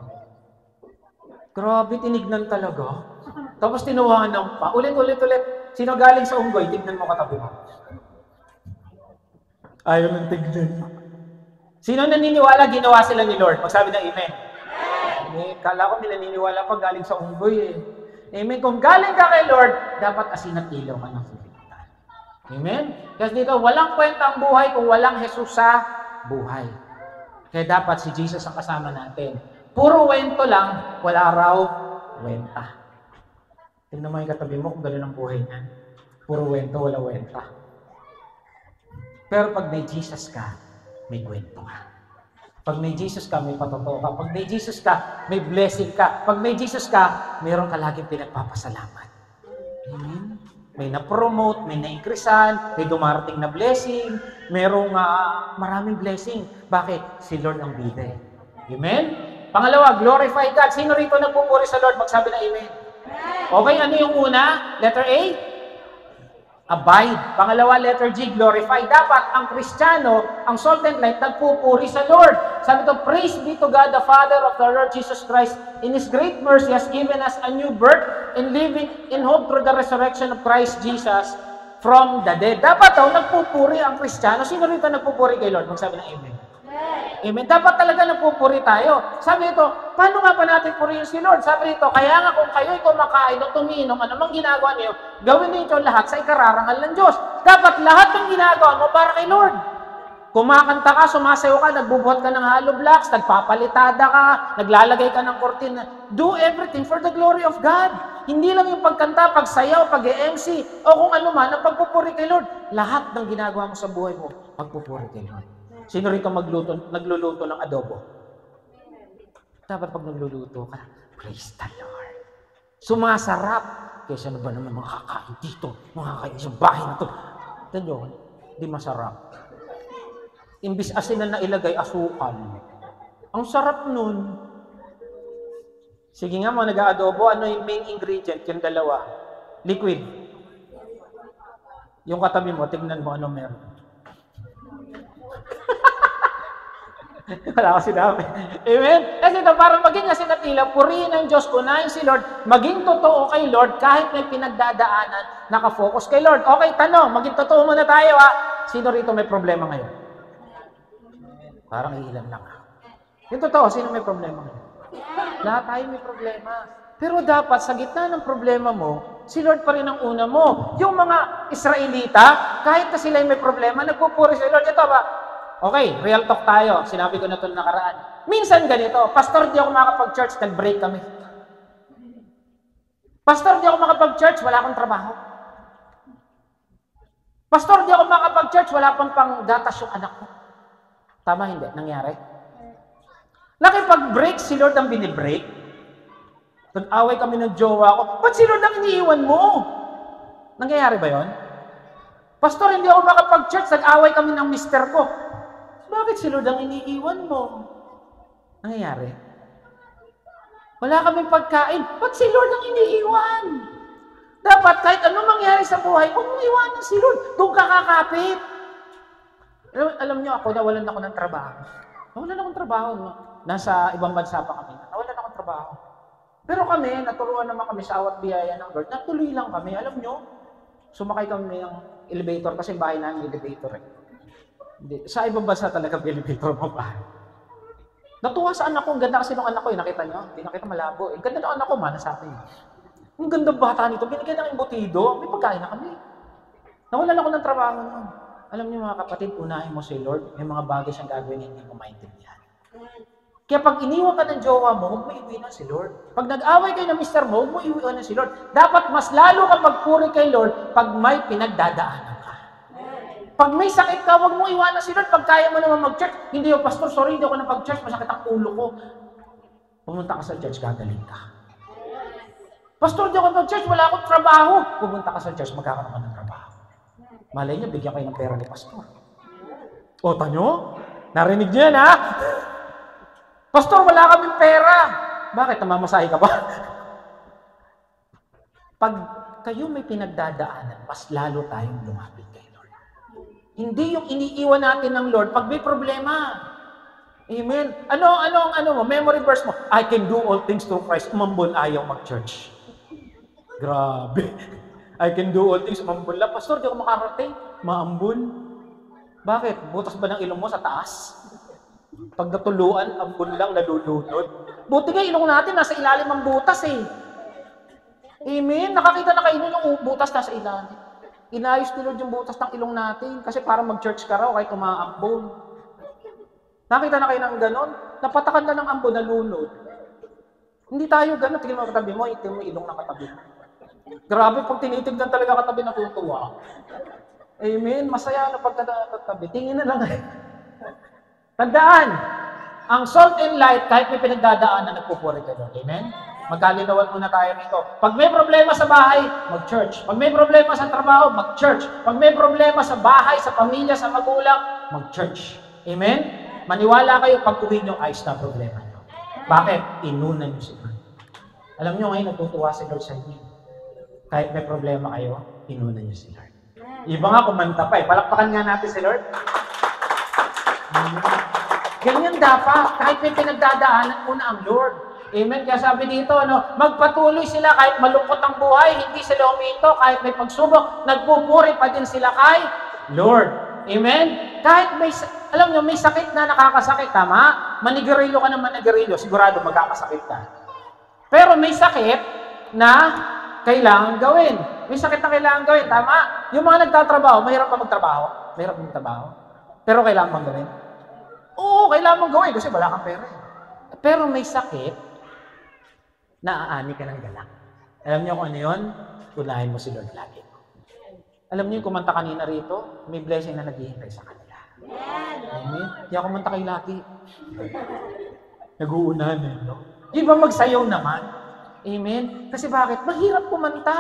Grabe, tinignan talaga. Tapos tinuwanan pa. Ulit. Sino galing sa unggoy? Tignan mo katabi mo. Ayaw ng tignan. Sino naniniwala ginawa sila ni Lord? Magsabi ng amen. Kala ko naniniwala pa galing sa unggoy eh. Amen. Kung galing ka kay Lord, dapat asin at ilaw ka ng pilitan. Amen. Kasi dito, walang kwenta ang buhay kung walang Jesus sa buhay. Kaya dapat si Jesus ang kasama natin. Puro wento lang, wala raw wenta. Tingnan mo yung katabi mo kung gano'n ang buhay niyan. Puro wento, wala wenta. Pero pag may Jesus ka, may kwento ka. Pag may Jesus ka, may patotoo ka. Pag may Jesus ka, may blessing ka. Pag may Jesus ka, mayroon ka laging pinagpapasalamat. Amen? May na-promote, may na-increasean, may dumarating na blessing, mayroong maraming blessing. Bakit? Si Lord ang bida. Amen? Pangalawa, glorify God. Sino rito nagpupuri sa Lord? Magsabi na amen. Okay, ano yung una? Letter A? Abide. Pangalawa, letter G, glorify. Dapat ang Kristiyano, ang salt and light, nagpupuri sa Lord. Sabi ito, praise be to God, the Father of the Lord Jesus Christ. In His great mercy has given us a new birth and living in hope through the resurrection of Christ Jesus from the dead. Dapat daw, nagpupuri ang Kristiyano. Sino rito nagpupuri kay Lord? Magsabi ng amen. Amen. Dapat talaga nagpupuri tayo. Sabi ito, paano nga pa natin purihin si Lord? Sabi ito, kaya nga kung kayo'y kumakain o tumiinom, anumang ginagawa niyo, gawin niyo ito lahat sa ikararangal ng Diyos. Dapat lahat ng ginagawa mo para kay Lord. Kumakanta ka, sumasayo ka, nagbubuhat ka ng hollow blocks, nagpapalitada ka, naglalagay ka ng kortina. Do everything for the glory of God. Hindi lang yung pagkanta, pagsayaw, pag-MC, o kung ano man, ang pagpupuri kay Lord. Lahat ng ginagawa mo sa buhay mo, pagpupuri kay Lord. Sino rito nagluluto ng adobo? Dapat pag nagluluto ka, praise the Lord. Sumasarap. Kaysa na ba naman mga kakain dito, mga kakain sa bahay na ito. Tanyo, di masarap. Imbis asin na nailagay, asukal. Ang sarap nun. Sige nga mga nag-aadobo, ano yung main ingredient? Yung dalawa. Liquid. Yung katabi mo, tignan mo ano meron. Wala ko sinabi. Amen? Kasi ito, para maging asinatila, purihin ang Diyos, unahin si Lord, maging totoo kay Lord, kahit may pinagdadaanan, nakafocus kay Lord. Okay, tanong, maging totoo muna tayo ha. Sino rito may problema ngayon? Parang iilan lang ha. Yung totoo, sino may problema ngayon? Lahat tayo may problema. Pero dapat, sa gitna ng problema mo, si Lord pa rin ang una mo. Yung mga Israelita, kahit na sila may problema, nagpupuri si Lord. Ito ba? Okay, real talk tayo. Sinabi ko na ito nakaraan. Minsan ganito, Pastor, di ako makapag-church, nag-break kami. Pastor, di ako makapag-church, wala akong trabaho. Pastor, di ako makapag-church, wala pang pang-gatas yung anak ko. Tama, hindi? Nangyari? Nakipag-break, si Lord ang binibreak. Nag-away kami ng jowa ko. Ba't si Lord ang iniiwan mo? Nangyayari ba yon? Pastor, hindi ako makapag-church, nag-away kami ng mister ko. Bakit si Lord ang iniiwan mo? Nangyayari? Wala kaming pagkain. Ba't si Lord ang iniiwan? Dapat kahit anong mangyari sa buhay, huwag mong iwanan si Lord. Doon ka kakapit. Alam niyo ako, nawalan ako ng trabaho. Nawalan akong trabaho. No? Nasa ibang bansa pa kami. Nawalan akong trabaho. Pero kami, naturuan naman kami sa awat biyaya ng Lord. Natuloy lang kami. Alam niyo, sumakay kami ng elevator kasi bahay namin elevator eh. Sa ibang bansa talaga elevator mo ba? Natuwa sa anak ko. Ang ganda kasi ng anak ko. Nakita niyo? Hindi nakita malabo. Ang ganda ng anak ko, mana sa akin. Ang ganda bata nito. Binigyan ng embutido. May pagkain na kami. Nawalan ako ng trabaho nun. Alam niyo mga kapatid, unahin mo si Lord. May mga bagay siyang gagawin hindi mo maintindihan. Kaya pag iniwan ka ng jowa mo, huwag mo iwinan si Lord. Pag nag-away kayo ng mister mo, huwag mo iwinan si Lord. Dapat mas lalo ka magpuri kay Lord pag may pinagdadaanan ka. Pag may sakit ka, huwag mong iwanan si Lord. Pag kaya mo naman mag-church, hindi yung pastor, sorry, hindi ako napag-church, masakit ang ulo ko. Pumunta ka sa church, gagaling ka. Pastor, hindi ako mag-church, wala akong trabaho. Pumunta ka sa church, magkakaroon ka ng trabaho. Malay niyo, bigyan kayo ng pera ni pastor. O, tanyo? Narinig niyo yan, ha? Pastor, wala kaming pera. Bakit? Namamasahe ka ba? Pag kayo may pinagdadaanan, mas lalo tayong lumapit kay Lord. Hindi yung iniiwan natin ng Lord pag may problema. Amen. Ano mo? Memory verse mo. I can do all things through Christ. Umambon, ayaw mag-church. Grabe. I can do all things. Umambon lang. Pastor, di ako makarating. Maambon. Bakit? Butas ba ng ilong mo sa taas? Pag natuluan, ambon lang, nalulunod. Buti nga ilong natin, nasa ilalim ang butas eh. Amen. Nakakita na kayo yung butas nasa ilalim. Inayos ni Lord yung butas ng ilong natin kasi para mag-church ka raw kahit umaambon. Nakita na kayo ng ganon? Napatakan na ng ambon, nalunod. Hindi tayo ganon. Tingnan mo katabi mo, itin mo ilong ng katabi mo. Grabe, pag tinitignan talaga katabi, natutuwa. Amen. Masaya na pagkatabi. Tingin na lang. Tandaan, ang salt and light, kahit may pinagdadaanan, nagpupuri ka doon. Amen? Magkalinawan muna tayo nito. Pag may problema sa bahay, mag-church. Pag may problema sa trabaho, mag-church. Pag may problema sa bahay, sa pamilya, sa magulang, mag-church. Amen? Maniwala kayo, pag uwi nyo, ayos na problema nyo. Bakit? Inunan nyo si Lord. Alam nyo ngayon, natutuwa si Lord sa inyo. Kahit may problema kayo, inunan nyo si Lord. Iba nga kumanta pa eh. Palakpakan nga natin si Lord. Ganyan dapat. Kahit may pinagdadaanan muna ang Lord. Amen. Kaya sabi dito, magpatuloy sila kahit malungkot ang buhay, hindi sila uminto, kahit may pagsubok, nagpupuri pa din sila kay Lord. Amen. Kahit alam nyo, may sakit na nakakasakit, tama? Manigarilyo ka ng manigarilyo, sigurado magkakasakit ka. Pero may sakit na kailangan gawin. May sakit na kailangan gawin, tama? Yung mga nagtatrabaho, mahirap pa magtrabaho? Mahirap magtrabaho. Pero kailangan bang gawin? Oo, kailangan mong gawin kasi wala kang pera. Pero may sakit, naaani ka ng galak. Alam niyo kung ano yun? Unahin mo si Lord lagi. Alam niyo yung kumanta kanina rito, may blessing na naghihintay sa kanila. Amen? Kaya kumanta kayo lagi. Nag-uunahan eh, no? Di ba magsayaw naman? Amen? Kasi bakit? Mahirap kumanta.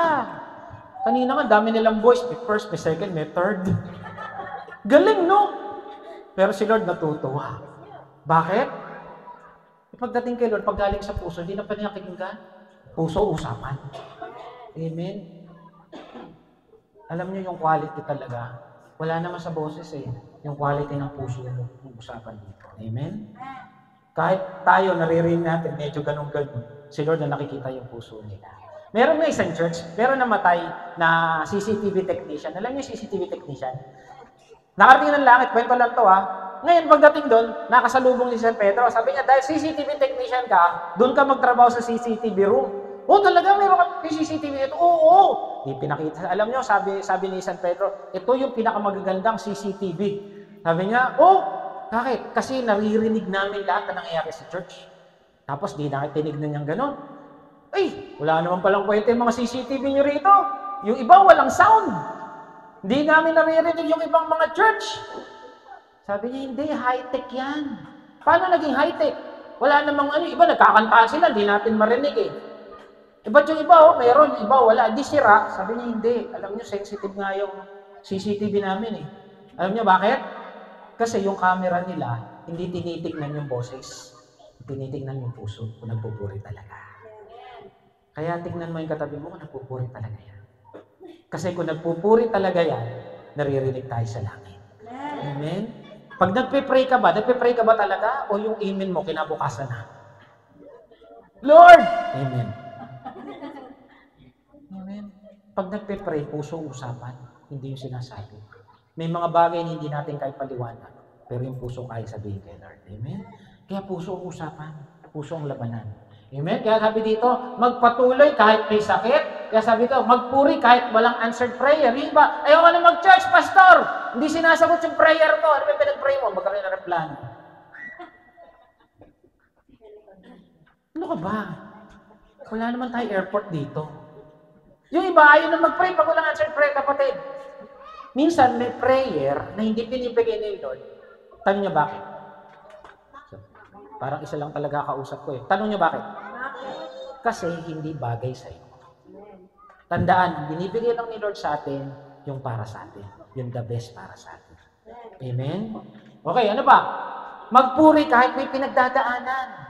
Kanina nga, dami nilang voice. May first, may second, may third. Galing, no? Pero si Lord natutuwa. Bakit? Pagdating kay Lord, pag galing sa puso, hindi na pa niya kikinggan. Puso, usapan. Amen? Alam niyo yung quality talaga. Wala naman sa boses eh. Yung quality ng puso yung usapan dito. Amen? Kahit tayo, naririnig natin, medyo ganun-ganun. Si Lord na nakikita yung puso nila. Meron nga isang church, meron namatay na CCTV technician. Alam niyo yung CCTV technician? Nakarating ng langit, kwento lang to ha. Ngayon, pagdating doon, nakasalubong ni San Pedro. Sabi niya, dahil CCTV technician ka, doon ka magtrabaho sa CCTV room. Oh, talaga meron ka CCTV dito? Oo. Di pinakita. Alam niyo, sabi ni San Pedro, ito yung pinakamagagandang CCTV. Sabi niya, oh, bakit? Kasi naririnig namin lahat na nangyayari sa church. Tapos di nakitinig na niyang gano'n. Ay, wala naman palang kwenta yung mga CCTV niyo rito. Yung iba, walang sound. Hindi namin naririnig yung ibang mga church. Sabi niya, hindi, high-tech yan. Paano naging high-tech? Wala namang iba nagkakantahan sila, hindi natin marinig eh. Iba't yung iba, meron, yung iba, wala, di sira. Sabi niya, hindi. Alam niyo, sensitive nga yung CCTV namin eh. Alam niyo bakit? Kasi yung camera nila, hindi tinitignan yung boses. Tinitignan yung puso kung nagpupuri talaga. Kaya tignan mo yung katabi mo kung nagpupuri talaga yan. Kasi kung nagpupuri talaga yan, naririnig tayo sa langit. Amen? Pag nagpe-pray ka ba talaga? O yung amen mo, kinabukasan na? Lord! Amen. Amen. Pag nagpe-pray, puso usapan, hindi yung sinasabi. May mga bagay na hindi natin kaya paliwanag, pero yung puso kaya sabihin kay Lord. Amen? Kaya puso usapan, puso ang labanan. Amen? Kaya sabi dito, magpatuloy kahit may sakit. Kaya sabi dito, magpuri kahit walang answered prayer. Yung iba, ayaw ka na mag-church, pastor! Hindi sinasagot yung prayer ko. Ano ba pinag-pray mo? Magkaroon na ng plano. Ano ka ba? Wala naman tayo airport dito. Yung iba, ayaw na mag-pray pag walang answered prayer, kapatid. Minsan, may prayer na hindi pinibigay ni Lord. Tanong niya bakit? Parang isa lang talaga kausap ko eh. Tanong niya bakit? Kasi hindi bagay sa iyo. Tandaan, binibigay lang ni Lord sa atin yung para sa atin. Yung the best para sa atin. Amen? Okay, ano ba? Magpuri kahit may pinagdadaanan.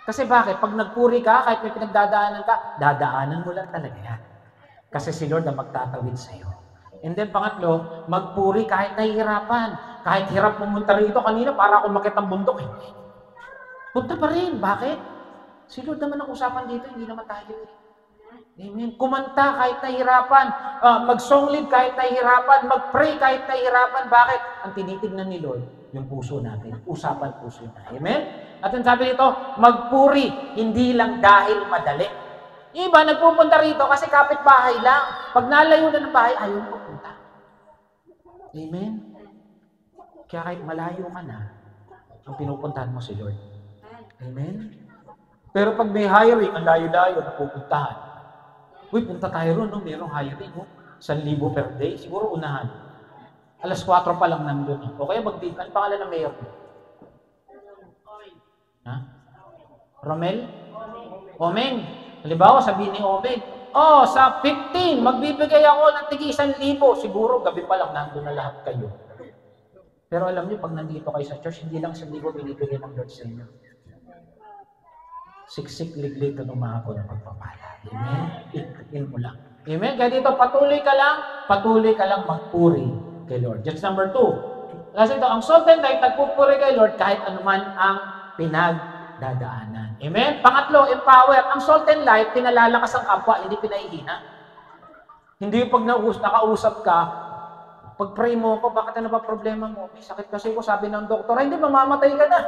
Kasi bakit? Pag nagpuri ka, kahit may pinagdadaanan ka, dadaanan mo lang talaga yan. Kasi si Lord ang magtatawid sa iyo. And then pangatlo, magpuri kahit nahihirapan. Kahit hirap pumunta rito kanina, para akong makita ang bundok eh. Punta pa rin. Bakit? Si Lord naman ang usapan dito, hindi naman tayo eh. Amen. Kumanta kahit nahihirapan, mag-song lead kahit nahihirapan, mag-pray kahit nahihirapan. Bakit? Ang tinitignan ni Lord, yung puso natin. Usapan puso na. Amen? At ang sabi dito, magpuri, hindi lang dahil madali. Iba, nagpupunta rito kasi kapitbahay lang. Pag nalayo na ng bahay, ayaw mo pupunta. Amen? Kaya kahit malayo ka na, ang pinupuntahan mo si Lord. Amen? Pero pag may hiring, ang layo-layo, napupuntahan. Uy, punta tayo ron, no? Merong hiring, no? 1,000 per day. Siguro unahan. 4:00 pa lang nandun. O kaya mag-date. Ano pangalan ng mayor? Ha? Romel? Omeng. Halimbawa, sabihin ni Omeng, sa 15, magbibigay ako ng tigi 1,000. Siguro, gabi pa lang nandun na lahat kayo. Pero alam niyo, pag nandito kayo sa church, hindi lang 1,000 binibigay ng Lord sa inyo. Siksik, liglig, at umahapon ng pagpapala. Amen? Itin mo lang. Amen? Kaya dito, patuloy ka lang magpuri kay Lord. That's number 2. Kasi ito, ang salt and light, nagpupuri kay Lord kahit anuman ang pinagdadaanan. Amen? Pangatlo, empower. Ang salt and light, pinalalakas ang kapwa, hindi pinahihina. Hindi pag nakausap ka, pag pray mo ako, bakit ano ba problema mo? May sakit kasi ko, sabi ng doktor, hindi, mamamatay ka na.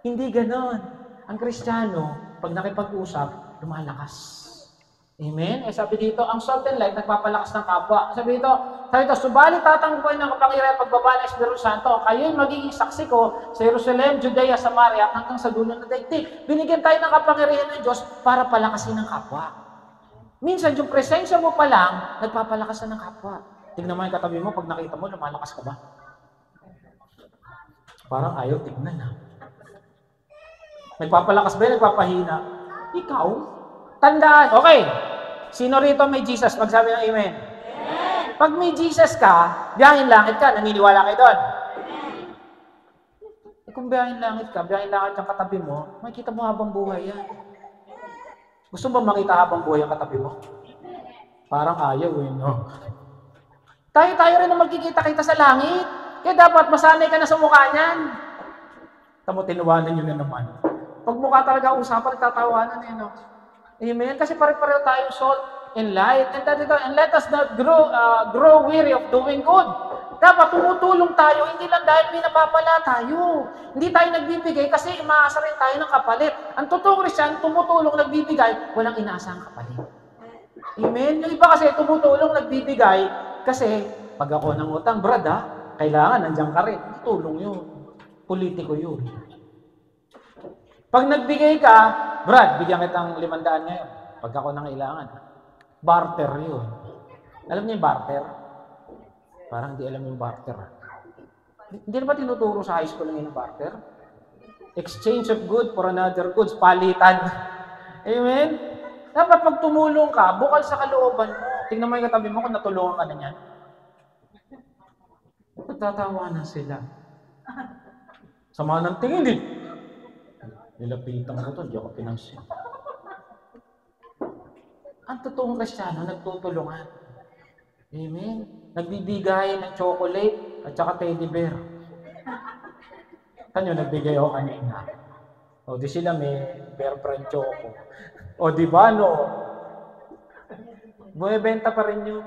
Hindi ganon. Ang Kristiyano, pag nakipag-usap, lumalakas. Amen? Eh sabi dito, ang salt and light, nagpapalakas ng kapwa. Sabi dito, subalit tatangguin ng kapangyarihan pagbaba ng Espiritu Santo, kayo'y magiging saksi ko sa Jerusalem, Judea, Samaria, hanggang sa dulo ng daigdig. Binigyan tayo ng kapangyarihan ng Diyos para palakasin ng kapwa. Minsan, yung presensya mo pa lang, nagpapalakas na ng kapwa. Tignan mo yung katabi mo, pag nakita mo, lumalakas ka ba? Parang ayaw tignan na. Nagpapalakas ba yun? Nagpapahina? Ikaw? Tandaan. Okay. Sino rito may Jesus? Magsabi ng amen. Pag may Jesus ka, biyahing langit ka, naniniwala kayo doon. Kung biyahing langit ka, biyahing langit ang katabi mo, makikita mo habang buhay yan. Gusto mo makita habang buhay ang katabi mo? Parang ayaw eh, no? Tayo rin ang magkikita-kita sa langit. Kaya dapat masanay ka na sa mukha niyan. Tamo, tinuwanan nyo na naman. Pag mukha talaga usapan, nagtatawanan eh, no? Amen? Kasi pare-pareho tayong salt and light. And let us not grow weary of doing good. Dapat tumutulong tayo, hindi lang dahil may napapala tayo. Hindi tayo nagbibigay kasi umaasa rin tayo ng kapalit. Ang totoong Kristiyan, tumutulong, nagbibigay, walang inaasang kapalit. Amen? Yung iba kasi tumutulong, nagbibigay, kasi pag ako ng utang, brad kailangan, nandiyan ka rin. Tulong yun. Politiko yun. Pag nagbigay ka, brad, bigyan kitang 500 ngayon. Pag ako nangailangan. Barter yun. Alam niyo yung barter? Parang hindi alam yung barter. Hindi na ba tinuturo sa high school ng barter? Exchange of good for another goods. Palitan. Amen? Dapat pag tumulong ka, bukal sa kalooban mo. Tingnan mo yung katabi mo kung natulungan ka na niyan. Nagtatawa na sila. Sama ng tingin din. Nilapitan ko ito, hindi ako pinansin. Ang totoong Kristiyano, nagtutulungan. Amen? Nagbibigay ng chocolate at saka teddy bear. Tanyo, nagbigay ako kanina. O di sila may bear brand choco. O di ba, no? Bumibenta pa rin yun.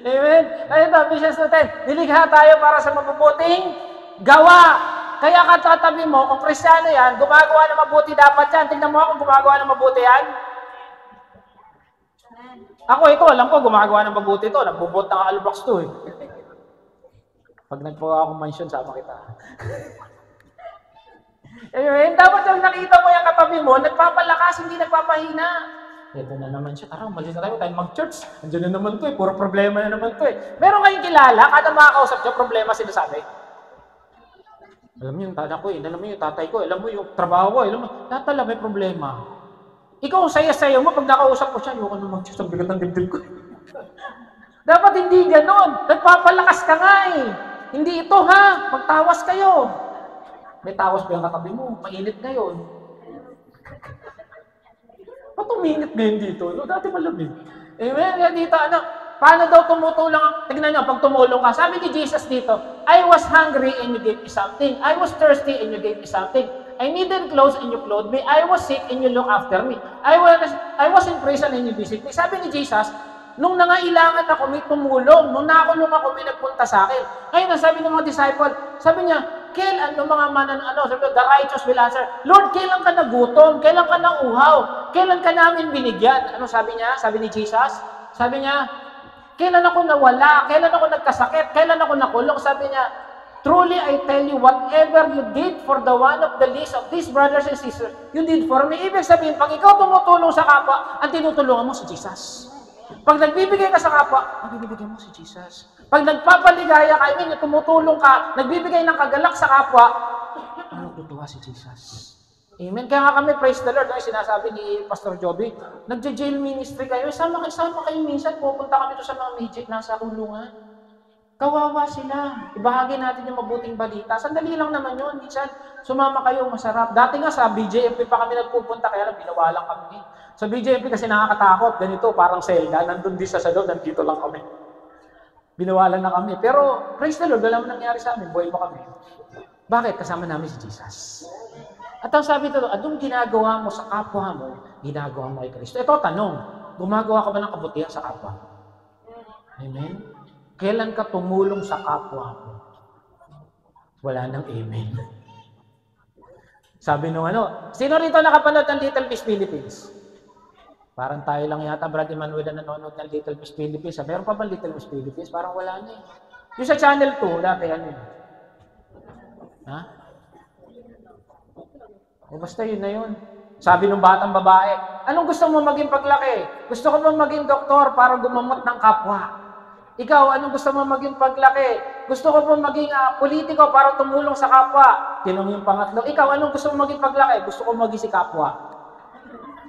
Amen? Ayun ito, Ephesians 2:10. Nilikha tayo para sa mabubuting gawa. Kaya katatabi mo, kung Kristiyano yan, gumagawa ng mabuti dapat yan. Tingnan mo kung gumagawa ng mabuti yan. Ako ito, alam ko, gumagawa ng mabuti ito. Nagbubot ng albox to eh. Pag nagpawa akong mansion, sama kita. Anyway, dapat yung nakita mo yung katabi mo, nagpapalakas, hindi nagpapahina. Ito na naman siya. Tara, umalis na tayo mag-church. Andiyan na naman to eh. Puro problema na naman to eh. Meron kayong kilala, kada makakausap nyo, problema sinasabi. Alam mo yung tata ko eh, alam mo yung tatay ko, alam mo yung trabaho ko, alam mo, tatala may problema. Ikaw, saya-saya mo, pag nakausap ko siya, ayoko na mag-church, ang bigat ng dibdib ko. Dapat hindi ganon. Nagpapalakas ka nga eh. Hindi ito ha, magtawas kayo. May tawas ba yung katabi mo? Mainit ngayon. Ba't uminit ngayon dito? No, dati malamig. Amen? Dito, paano daw tumutulong? Tignan nyo, pag tumulong ka, sabi ni Jesus dito, I was hungry and you gave me something. I was thirsty and you gave me something. I needed clothes and you clothed me. I was sick and you looked after me. I was in prison and you visited me. Sabi ni Jesus, nung nangailangan ako, may tumulong. Nung nakulong ako, may nagpunta sa akin. Ngayon, sabi ng mga disciple, sabi niya, kailan, ng mga sabi niya, the righteous will answer, Lord, kailan ka nagutom? Kailan ka nauhaw? Kailan ka namin binigyan? Ano sabi niya? Sabi ni Jesus? Sabi niya, kailan ako nawala? Kailan ako nagkasakit? Kailan ako nakulong? Sabi niya, truly I tell you, whatever you did for the one of the least of these brothers and sisters, you did for me. Ibig sabihin, pag ikaw tumutulong sa kapwa, ang tinutulungan mo si Jesus. Pag nagbibigay ka sa kapwa, ang binibigyan mo si Jesus. Pag nagpapaligaya ka, tumutulong ka, nagbibigay ng kagalak sa kapwa, ang natutuwa si Jesus. Amen. Kaya nga kami, praise the Lord, sinasabi ni Pastor Joby, nagja-jail ministry kayo, sama kayo minsan, pupunta kami to sa mga midget nasa kulungan. Kawawa sila. Ibahagi natin yung mabuting balita. Sandali lang naman yun. Minsan, sumama kayo, masarap. Dati nga sa BJFP pa kami nagpupunta, kaya lang binawalan kami. Sa BJFP kasi nakakatakot. Ganito, parang selda. Nandun din sa loob, nandito lang kami. Binawalan na kami. Pero, praise the Lord, wala mo nangyari sa amin. Buhay pa kami. Bakit? Kasama namin si Jesus. At ang sabi ito, anong ginagawa mo sa kapwa mo, ginagawa mo kay Kristo. Ito, tanong. Gumagawa ka ba ng kabutihan sa kapwa? Amen? Kailan ka tumulong sa kapwa mo? Wala nang amen. Sabi nung sino rito nakapanood ng Little Miss Philippines? Parang tayo lang yata, Brad Emmanuel, na nanonood ng Little Miss Philippines. Meron pa ba Little Miss Philippines? Parang wala na eh. Yung sa Channel 2, dati ano yun? Ha? O basta yun na yun. Sabi nung batang babae, anong gusto mo maging paglaki? Gusto ko ba maging doktor para gumamot ng kapwa? Ikaw, anong gusto mo maging paglaki? Gusto ko po maging politiko para tumulong sa kapwa. Tinong yung pangatlo. Ikaw, anong gusto mo maging paglaki? Gusto ko maging si kapwa.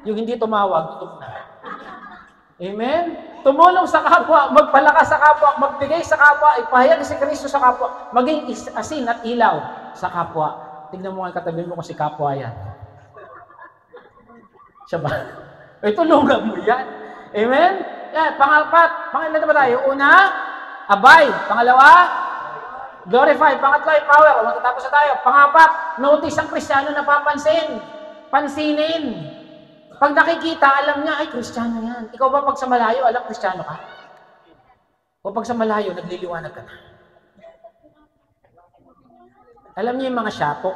Yung hindi tumawag, tutok na. Amen? Tumulong sa kapwa, magpalakas sa kapwa, magbigay sa kapwa, ipahayag si Kristo sa kapwa, maging asin at ilaw sa kapwa. Tignan mo nga katabi mo kung si kapwa yan. Siya ba? Tulungan mo yan. Amen? Yan, pangapat. Pangilan na ba tayo? Una, abay. Pangalawa, glorify. Pangatlo, power. O, matatapos na tayo. Pangapat, notice ang Kristiyano na papansin. Pansinin. Pag nakikita, alam niya, ay, Kristiyano yan. Ikaw ba pag sa malayo, alam, Kristiyano ka? O pag sa malayo, nagliliwanag ka na? Alam niyo yung mga shapo?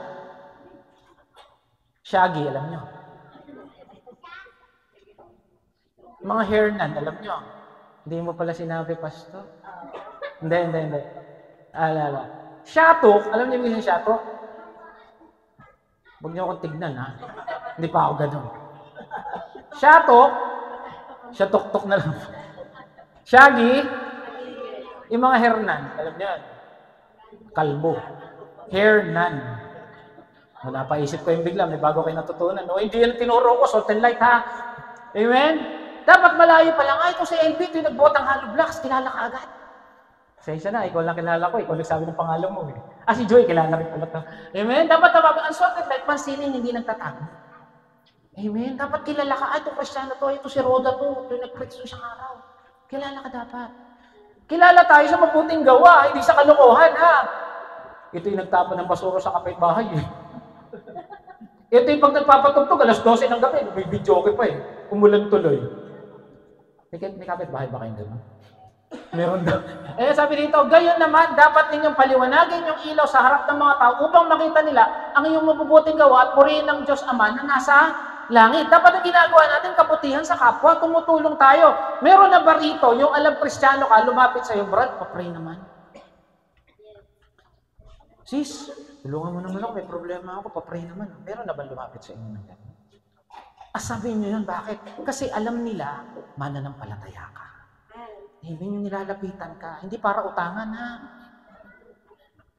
Shaggy, alam niyo. Mga hairnan, alam nyo. Hindi mo pala sinabi, Pastor. Hindi. Alala. Shatok, alam niyo yung shatok? Huwag niyo akong tignan, ha? Hindi pa ako ganun. Shatok, shatok-tok na lang. Shaggy, yung mga hairnan, alam niyo yan. Kalbo. Hairnan. Napaisip ko yung bigla, may bago kayo natutunan. No, hindi yan tinuro ko, salt and light, ha? Amen? Dapat malayo pa lang, ay, kung si LB, ito yung nagbotang hollow blocks, kilala ka agad. Sensya na, ikaw lang kilala ko, ikaw nagsabi ng pangalan mo. Si Joy, kilala rin pala ito. Amen? Dapat tawagin, ang salt and light, pansinin, hindi nagtatago. Amen? Dapat kilala ka, ay, ito Kristiyano to, ito si Roda to, ito yung nag-preach to siyang araw. Kilala ka dapat. Kilala tayo sa mabuting gawa, hindi sa kalokohan, ha? Ito yung nagtapon ng basura sa kapitbahay, eh. Ito yung pag nagpapatugtog, alas 12 ng gabi, may video okay pa eh. Umulan tuloy. May kapitbahay ba kayong gano'n? Meron daw. Sabi dito, gayon naman, dapat ninyong paliwanagin yung ilaw sa harap ng mga tao upang makita nila ang iyong mabubuting gawa at purihin ng Diyos Ama na nasa langit. Dapat ang ginagawa natin kabutihan sa kapwa, tumutulong tayo. Meron na ba rito, yung alam Kristiyano ka, lumapit sa iyo, Brad, papray naman. Sis, tulungan mo naman ako, may problema ako, papray naman. Meron na ba lumapit sa inyo ng gano'n? Sabihin nyo yun, bakit? Kasi alam nila, mananampalataya ka. Hindi yung nilalapitan ka. Hindi para utangan, ha?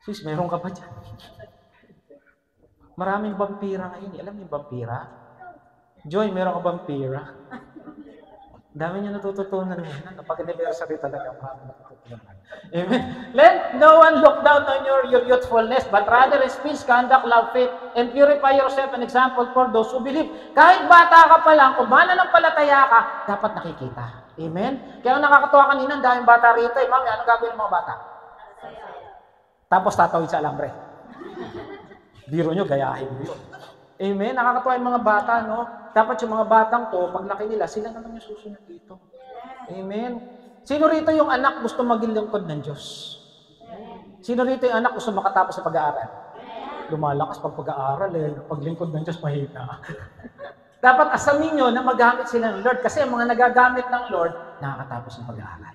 Sis, meron ka ba dyan? Maraming vampira ngayon. Alam niyo yung vampira? Joy, meron ka vampira? Dami niyo natututunan ngayon. Napag-anniversary talaga. Maraming natututunan. Amen. Let no one look down on your youthfulness, but rather in speech, conduct, love, faith, and purify yourself an example for those who believe. Kahit bata ka pa lang, kung mananampalataya ka, dapat nakikita. Amen? Kaya nakakatuwa kanina, ang daming bata rito. Mami, anong gagawin ng mga bata? Tapos tatawid sa alambre. Biro nyo, gayahin mo yun. Amen? Nakakatuwa yung mga bata, no? Dapat yung mga batang to, pag laki nila, sila naman yung susunod dito. Amen? Sino rito yung anak gusto maging lingkod ng Diyos? Sino rito yung anak gusto makatapos sa pag-aaral? Lumalakas pag pag-aaral, paglingkod ng Diyos, mahina. Dapat asamin nyo na magamit sila ng Lord kasi ang mga nagagamit ng Lord, nakakatapos ng pag-aaral.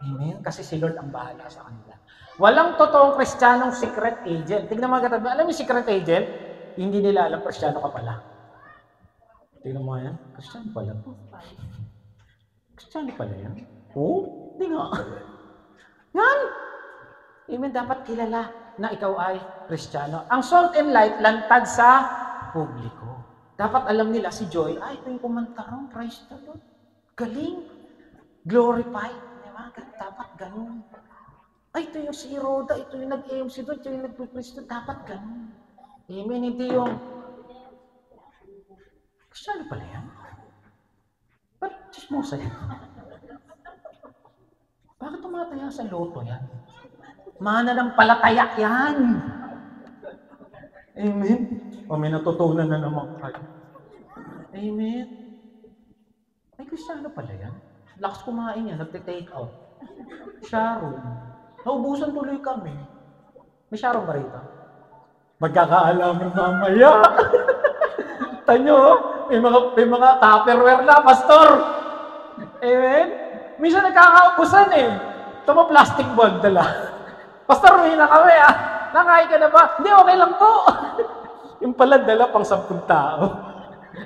Amen? Kasi si Lord ang bahala sa kanila. Walang totoong Kristiyanong secret agent. Tignan mga katabi, alam mo secret agent? Hindi nila alam, Kristiyano ka pala. Tignan mo yan, Kristiyano pala po. Kristiyano pala yan. Oo, hindi nga. Yan! Amen, dapat kilala na ikaw ay Kristiyano. Ang salt and light, lantad sa publiko. Dapat alam nila si Joy, ay, ito yung kumanta ron, Christ the Lord. Galing. Glorify. Diba? Dapat ganun. Ay, ito yung si Rhoda, ito yung nag-AMC doon, ito yung nag-Kristo. Dapat ganun. Amen, hindi yung, Kristyano pala yan? Ba't chismosa yan? Bakit tumataya sa loto yan? Mana ng palatayak yan. Amen. O may natutunan na naman kayo. Amen. Ay, Kristyano pala yan. Lakas kumain yan, nagte-take out. Sharon. Naubusan tuloy kami. May Sharon ba rito? Magkakaalaman mamaya. Tanyo, may mga tupperware na, pastor. Amen? Minsan nagkakaubusan eh. Ito mo plastic bag dala. Pastor, may na kami ah. Nakain ka na ba? Hindi, okay lang po. Yung pala dala pang 10 tao.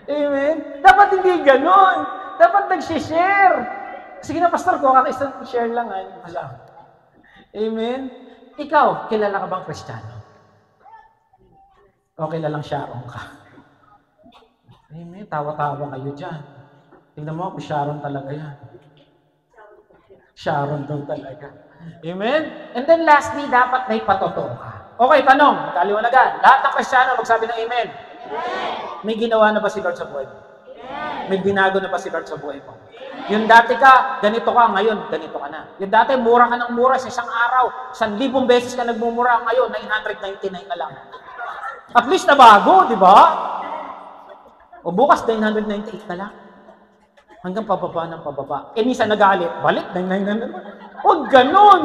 Amen? Dapat hindi ganon. Dapat nag-share. Sige na, pastor, kung isang share lang. Amen? Ikaw, kilala ka bang Kristiyano? O kilalang Sharon ka? Amen? Tawa-tawa kayo dyan. Tingnan mo, Sharon talaga yan. Sharon daw talaga. Amen? And then lastly, dapat may patotoo ka. Okay, tanong, magkaliwanagan. Lahat ng Kristiyano, magsabi ng amen. May ginawa na ba si Lord sa buhay mo? May binago na ba si Lord sa buhay mo? Yung dati ka, ganito ka, ngayon, ganito ka na. Yung dati, mura ka ng mura sa isang araw. 1,000 beses ka nagmumura, ngayon, 999 na lang. At least nabago, di ba? O bukas, 998 na lang. Hanggang pababa ng pababa. Eh, minsan nagalit, balik, 999 na lang. Huwag ganun!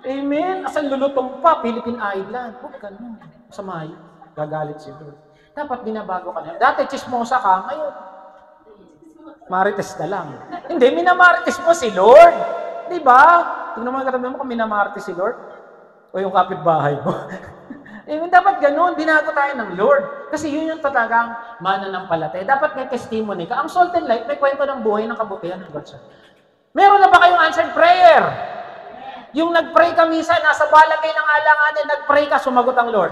Amen? Asan lulutong pa, Philippine Island. Huwag ganun. Samay, gagalit si Lord. Dapat binabago ka na. Dati, chismosa ka, ngayon, marites na lang. Hindi, minamarites mo si Lord. Di ba? Tingnan mo ang katabi mo kung minamarites si Lord. O yung kapitbahay mo. Dapat ganun, binago tayo ng Lord. Kasi yun yung talagang mananampalataya. Dapat may testimony ka. Ang Salt and Light, may kwento ng buhay ng kabutihan ng God. Meron na ba kayong answered prayer? Yung nag-pray ka minsan, nasa balagay ng alanganin, nag-pray ka, sumagot ang Lord.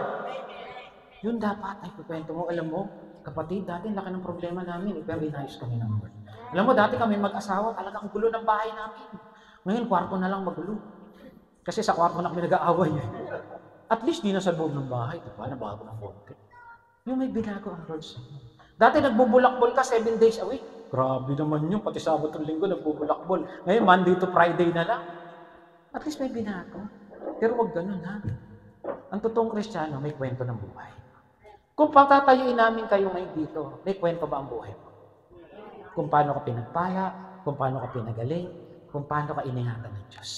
Yun dapat, ay kwento mo, alam mo, kapatid, dati laki ng problema namin, pero inayos kami ng Lord. Alam mo, dati kami mag-asawa, talagang gulo ng bahay namin. Ngayon, kwarto na lang magulo. Kasi sa kwarto na kami nag-aaway. At least, di na sa loob ng bahay, diba? Nabago ng konti. Yung may binago ang Lord sa inyo. Dati nagbubulakbol ka 7 days a week. Grabe naman yun, pati Sabado at Linggo nagbubulakbol. Ngayon, Monday to Friday na lang. At least may binago. Pero wag ganun, ha? Ang totoong Kristiyano, may kwento ng buhay. Kung patatayuin namin kayo ngayon dito, may kwento ba ang buhay mo? Kung paano ka pinagpala, kung paano ka pinagaling, kung paano ka iningatan ng Diyos.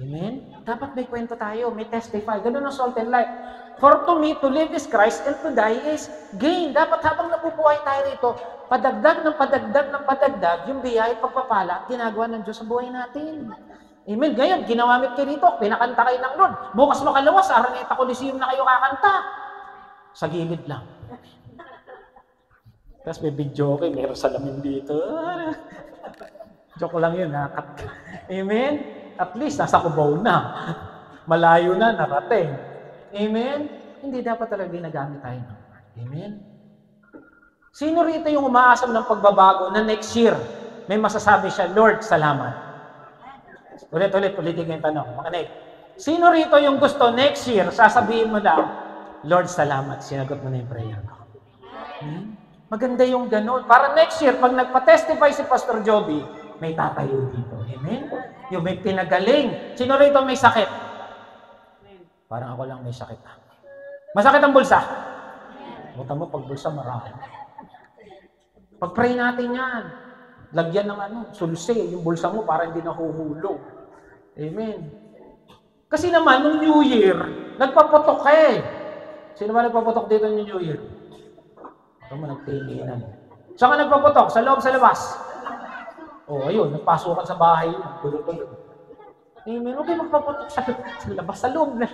Amen? Dapat may kwento tayo, may testify. Ganun ang Salt and Light. For to me, to live is Christ and to die is gain. Dapat habang nabubuhay tayo rito, padagdag ng padagdag ng padagdag, yung biyaya at pagpapala, ginagawa ng Diyos sa buhay natin. Amen? Ngayon, ginawamit kayo rito, pinakanta kayo ng Lord. Bukas makalawa, sa Araneta Coliseum na kayo kakanta. Sa gilid lang. Tapos may video okay, meron salamin dito. Joke lang yun, ha? Amen? At least, nasa Cubao na. Malayo na, narating. Amen? Hindi dapat talaga ginagamit tayo. Amen? Sino rito yung umaasam ng pagbabago na next year, may masasabi siya, Lord, salamat. Ulitin ko yung tanong. Mga Nick, sino rito yung gusto next year, sasabihin mo lang, Lord, salamat. Sinagot mo na yung prayer ko. Maganda yung ganun. Para next year, pag nagpa-testify si Pastor Joby, may tatayo dito. Amen? Yung may pinagaling. Sino rito may sakit? Parang ako lang may sakit. Masakit ang bulsa? Buta mo, pag bulsa, marami. Pag-pray natin yan. Lagyan ng sulse, yung bulsa mo para hindi nahuhulog. Amen. Kasi naman, nung New Year, nagpaputok ka eh. Sino ba nagpaputok dito ng New Year? Ito mo, nagtinginan. Saan ka nagpaputok? Sa loob, sa labas? Ayun, nagpasukan sa bahay. Tulog-tulog. Amen. Okay, magpaputok sa labas, sa loob na.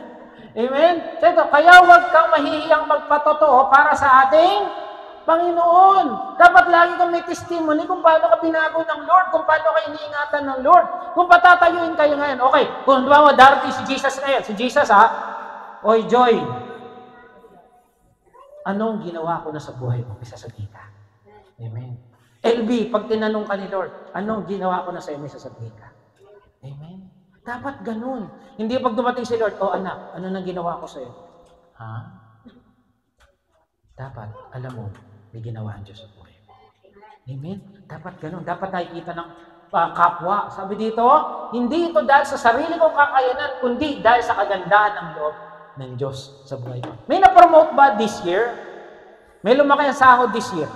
Amen. So, kaya huwag kang mahihiyang magpatotoo para sa ating Panginoon. Dapat lagi kang may testimony kung paano ka binago ng Lord, kung paano ka iniingatan ng Lord. Kung patatayuin kayo ngayon, okay, kung diba mo, darating si Jesus ngayon, si Jesus Oy, Joy, anong ginawa ko na sa buhay mo? Isasabihin ka. Amen. LB, pag tinanong ka ni Lord, anong ginawa ko na sa iyo? Isasabihin ka. Amen. Dapat ganun. Hindi pag dumating si Lord, oh anak, ano nang ginawa ko sa'yo? Ha? Dapat, alam mo, may ginawa ang Diyos sa buhay mo. Amen? Dapat ganun. Dapat nakikita ng kapwa. Sabi dito, hindi ito dahil sa sarili kong kakayanan, kundi dahil sa kagandahan ng loob ng Diyos sa buhay ko. May na-promote ba this year? May lumaki ang sahod this year?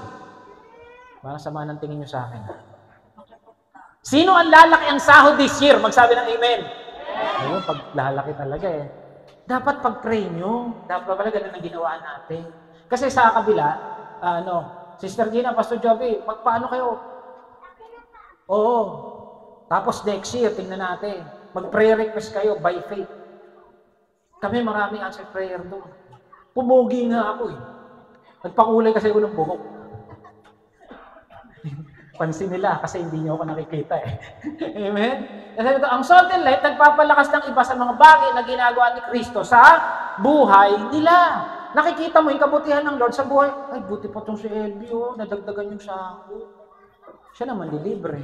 Parang sama ng tingin nyo sa akin. Sino ang lalaki ang sahod this year? Magsabi ng amen. Ayun, pag lalaki talaga eh. Dapat pag-pray nyo. Dapat pala ganun ang ginawa natin. Kasi sa kabila, Sister Gina, Pastor Joby, magpaano kayo? Oo. Tapos next year, tingnan natin. Mag-prayer request kayo by faith. Kami maraming answer prayer doon. Pumugi nga ako eh. Nagpakulay kasi ako ng buhok. Pansin nila kasi hindi niyo ako nakikita eh. Amen? Kasi ito, ang salt and light, nagpapalakas ng iba sa mga bagay na ginagawa ni Kristo sa buhay nila. Nakikita mo yung kabutihan ng Lord sa buhay. Ay, buti pa itong si Elby, oh. Nadagdagan yung sako. Siya naman dilibre.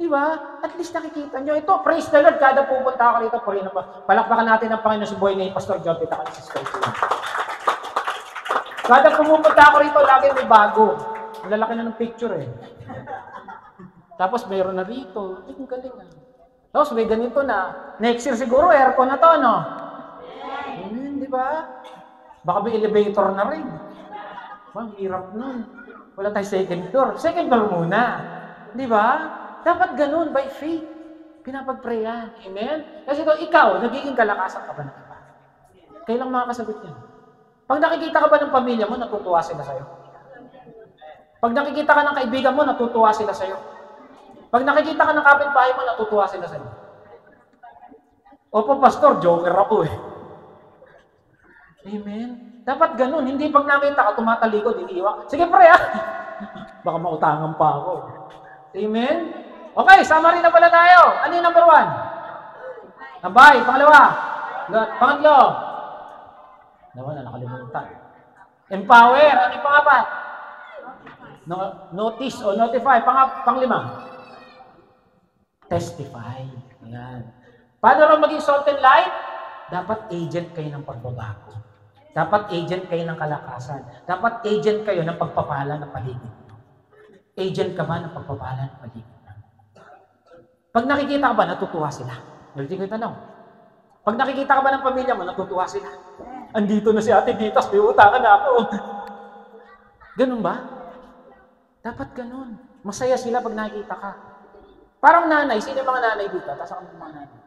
Diba? At least nakikita nyo. Ito, praise the Lord. Kada pupunta ako rito, palakpakan natin ang Panginoon sa buhay ni Pastor John Pita. Kada pumupunta ako rito, lagi may bago. Ang lalaki na ng picture eh. Tapos mayroon na rito. Ay, ang galing ah. Tapos may ganito na. Next year siguro, aircon na to, no? Di ba? Baka may elevator na rin. Ang hirap nun. Wala tayong second floor. Second floor muna. Di ba? Dapat ganun, by faith. Pinapag-prayan. Amen? Kasi ito, ikaw, nagiging kalakasan ka ba ng iba? Kailang makakasagot yan? Pag nakikita ka ba ng pamilya mo, natutuwa sila sa'yo? Pag nakikita ka ng kaibigan mo, natutuwa sila sa'yo. Pag nakikita ka ng kapitbahay mo, natutuwa sila sa'yo. Opo, pastor, joker ako eh. Amen? Dapat ganun. Hindi pag nakita ka, tumatalikod, iniiwan. Sige, pre, ah. Baka mautangan pa ako. Amen? Okay, summary na pala tayo. Ano yung number 1? Tambay. Pangalawa. Pangatlo. Naman na, nakalimutan. Empower. Ano yung pangapat? Notice o notify. Panglima. Testify. Ayan. Paano rin maging salt and light? Dapat agent kayo ng pagbabago. Dapat agent kayo ng kalakasan. Dapat agent kayo ng pagpapala ng paligid. Agent ka ba ng pagpapala ng paligid? Pag nakikita ka ba, natutuwa sila? Nalitin ko yung tanong. Pag nakikita ka ba ng pamilya mo, natutuwa sila? Andito na si Ate Ditas, may utangan na ako. Ganun ba? Dapat ganun. Masaya sila pag nakikita ka. Parang nanay, sino yung mga nanay dito? Tapos ako ng mga nanay.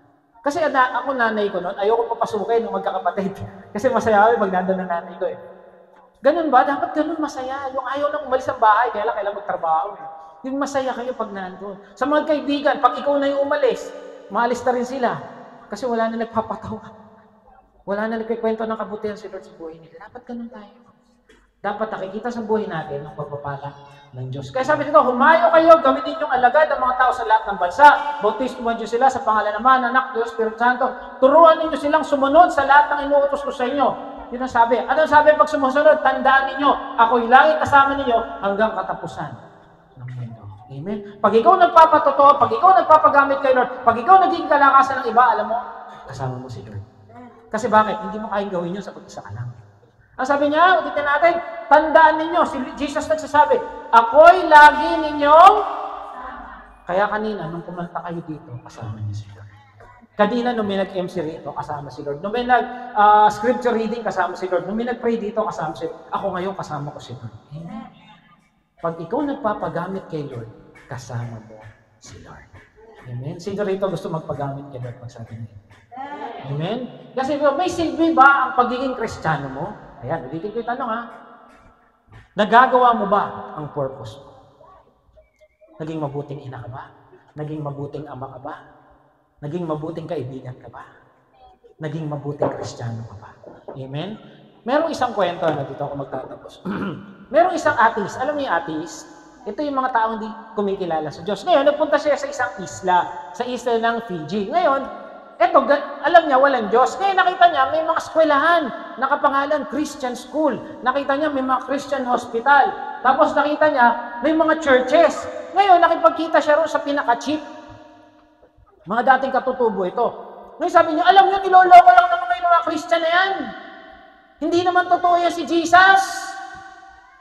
Kasi ako nanay ko noon, ayoko papasukin nung magkakapatid. Kasi masaya ako pag nandun ng nanay ko eh. Ganun ba? Dapat ganun masaya. Yung ayaw nang umalis ang bahay, kailangan magtrabaho eh. Yung masaya kayo pag nandun. Sa mga kaibigan, pag ikaw na yung umalis, maalis na rin sila. Kasi wala na nagpapatawa. Wala na nagkikwento ng kabutihan si Lord sa buhay nila. Dapat ganun tayo. Dapat nakikita sa buhay natin ang pagpapala ng Diyos. Kaya sabi dito, humayo kayo, gawin ninyong alagad ang mga tao sa lahat ng bansa. Bautismuhan niyo sila sa pangalan ng Ama, Anak, Diyos, Espiritu Santo. Turuan ninyo silang sumunod sa lahat ng inuutos ko sa inyo. Yun ang sabi. Ano sabi pag sumusunod? Tandaan ninyo, ako'y lagi kasama ninyo hanggang katapusan ng mundo. Amen? Pag ikaw nagpapatotoo, pag ikaw nagpapagamit kay Lord, pag ikaw naging kalakasan ng iba, alam mo, kasama mo si Lord. Kasi bakit? Hindi mo kayang gawin yun sa pag-isa ka lang. Ang sabi niya, ulitin natin, tandaan ninyo, si Jesus nagsasabi, ako'y lagi ninyong, kaya kanina, nung kumanta kayo dito, kasama niyo si Lord. Kanina, nung may nag-MC rito, kasama si Lord. Nung may nag-scripture reading, kasama si Lord. Nung may nag-pray dito, kasama si Lord. Ako ngayon, kasama ko si Lord. Amen. Pag ikaw nagpapagamit kay Lord, kasama mo si Lord. Amen. Sino rito gusto magpagamit kay Lord pag sabi niya? Amen. Kasi may silbi ba ang pagiging Kristiyano mo? Ayan, ulitin ko yung tanong ha. Nagagawa mo ba ang purpose mo? Naging mabuting ina ka ba? Naging mabuting ama ka ba? Naging mabuting kaibigan ka ba? Naging mabuting Kristiyano ka ba? Amen? Merong isang kwento na dito ako magtatapos. Merong isang atheist. Alam niyo yung atheist? Ito yung mga taong di kumikilala sa Diyos. Ngayon, nagpunta siya sa isang isla. Sa isla ng Fiji. Ngayon, eto, alam niya, walang Diyos. Kaya nakita niya, may mga eskwelahan, nakapangalan, Christian School. Nakita niya, may mga Christian Hospital. Tapos nakita niya, may mga churches. Ngayon, nakipagkita siya roon sa pinaka-cheap. Mga dating katutubo ito. Ngayon sabi niyo, alam niyo, niloloko lang naman kayo ng mga Christian na yan. Hindi naman totoo yan si Jesus.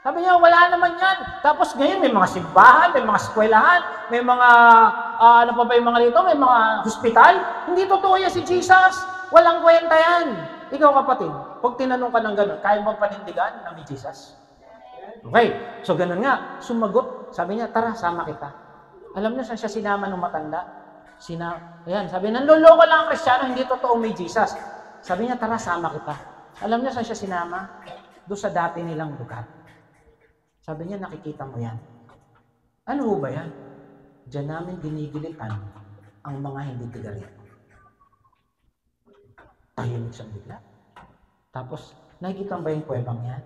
Sabi niya, wala naman yan. Tapos ngayon may mga simbahan, may mga eskwelahan, may mga, ano pa ba yung mga rito, may mga hospital. Hindi totoo yan si Jesus. Walang kwenta yan. Ikaw kapatid, pag tinanong ka ng gano'n, kaya mo panindigan na may Jesus? Okay, so gano'n nga, sumagot. Sabi niya, tara, sama kita. Alam niyo saan siya sinama ng matanda? Ayan, sabi, nanloloko lang ang Kristiyano, hindi totoo may Jesus. Sabi niya, tara, sama kita. Alam niya saan siya sinama? Doon sa dati nilang lugar. Sabi niya, nakikita mo yan. Ano ba yan? Diyan namin ginigilitan ang mga hindi tigarin. Tahimik siyang bigla. Tapos, nakikita ba yung kwebang yan?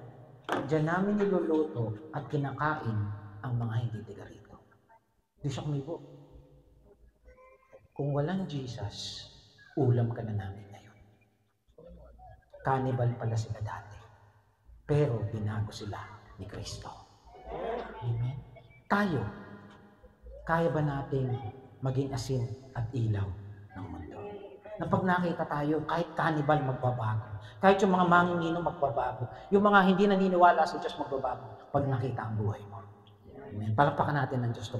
Diyan namin niluluto at kinakain ang mga hindi tigarito. Di siya kumibo. Kung walang Jesus, ulam ka na namin ngayon. Cannibal pala sila dati. Pero binago sila ni Kristo. Amen? Tayo, kaya ba natin maging asin at ilaw ng mundo? Na pag nakita tayo, kahit cannibal magbabago. Kahit yung mga manginginom magbabago. Yung mga hindi naniniwala sa Diyos magbabago pag nakita ang buhay mo. Amen? Palakpakan natin ng Diyos.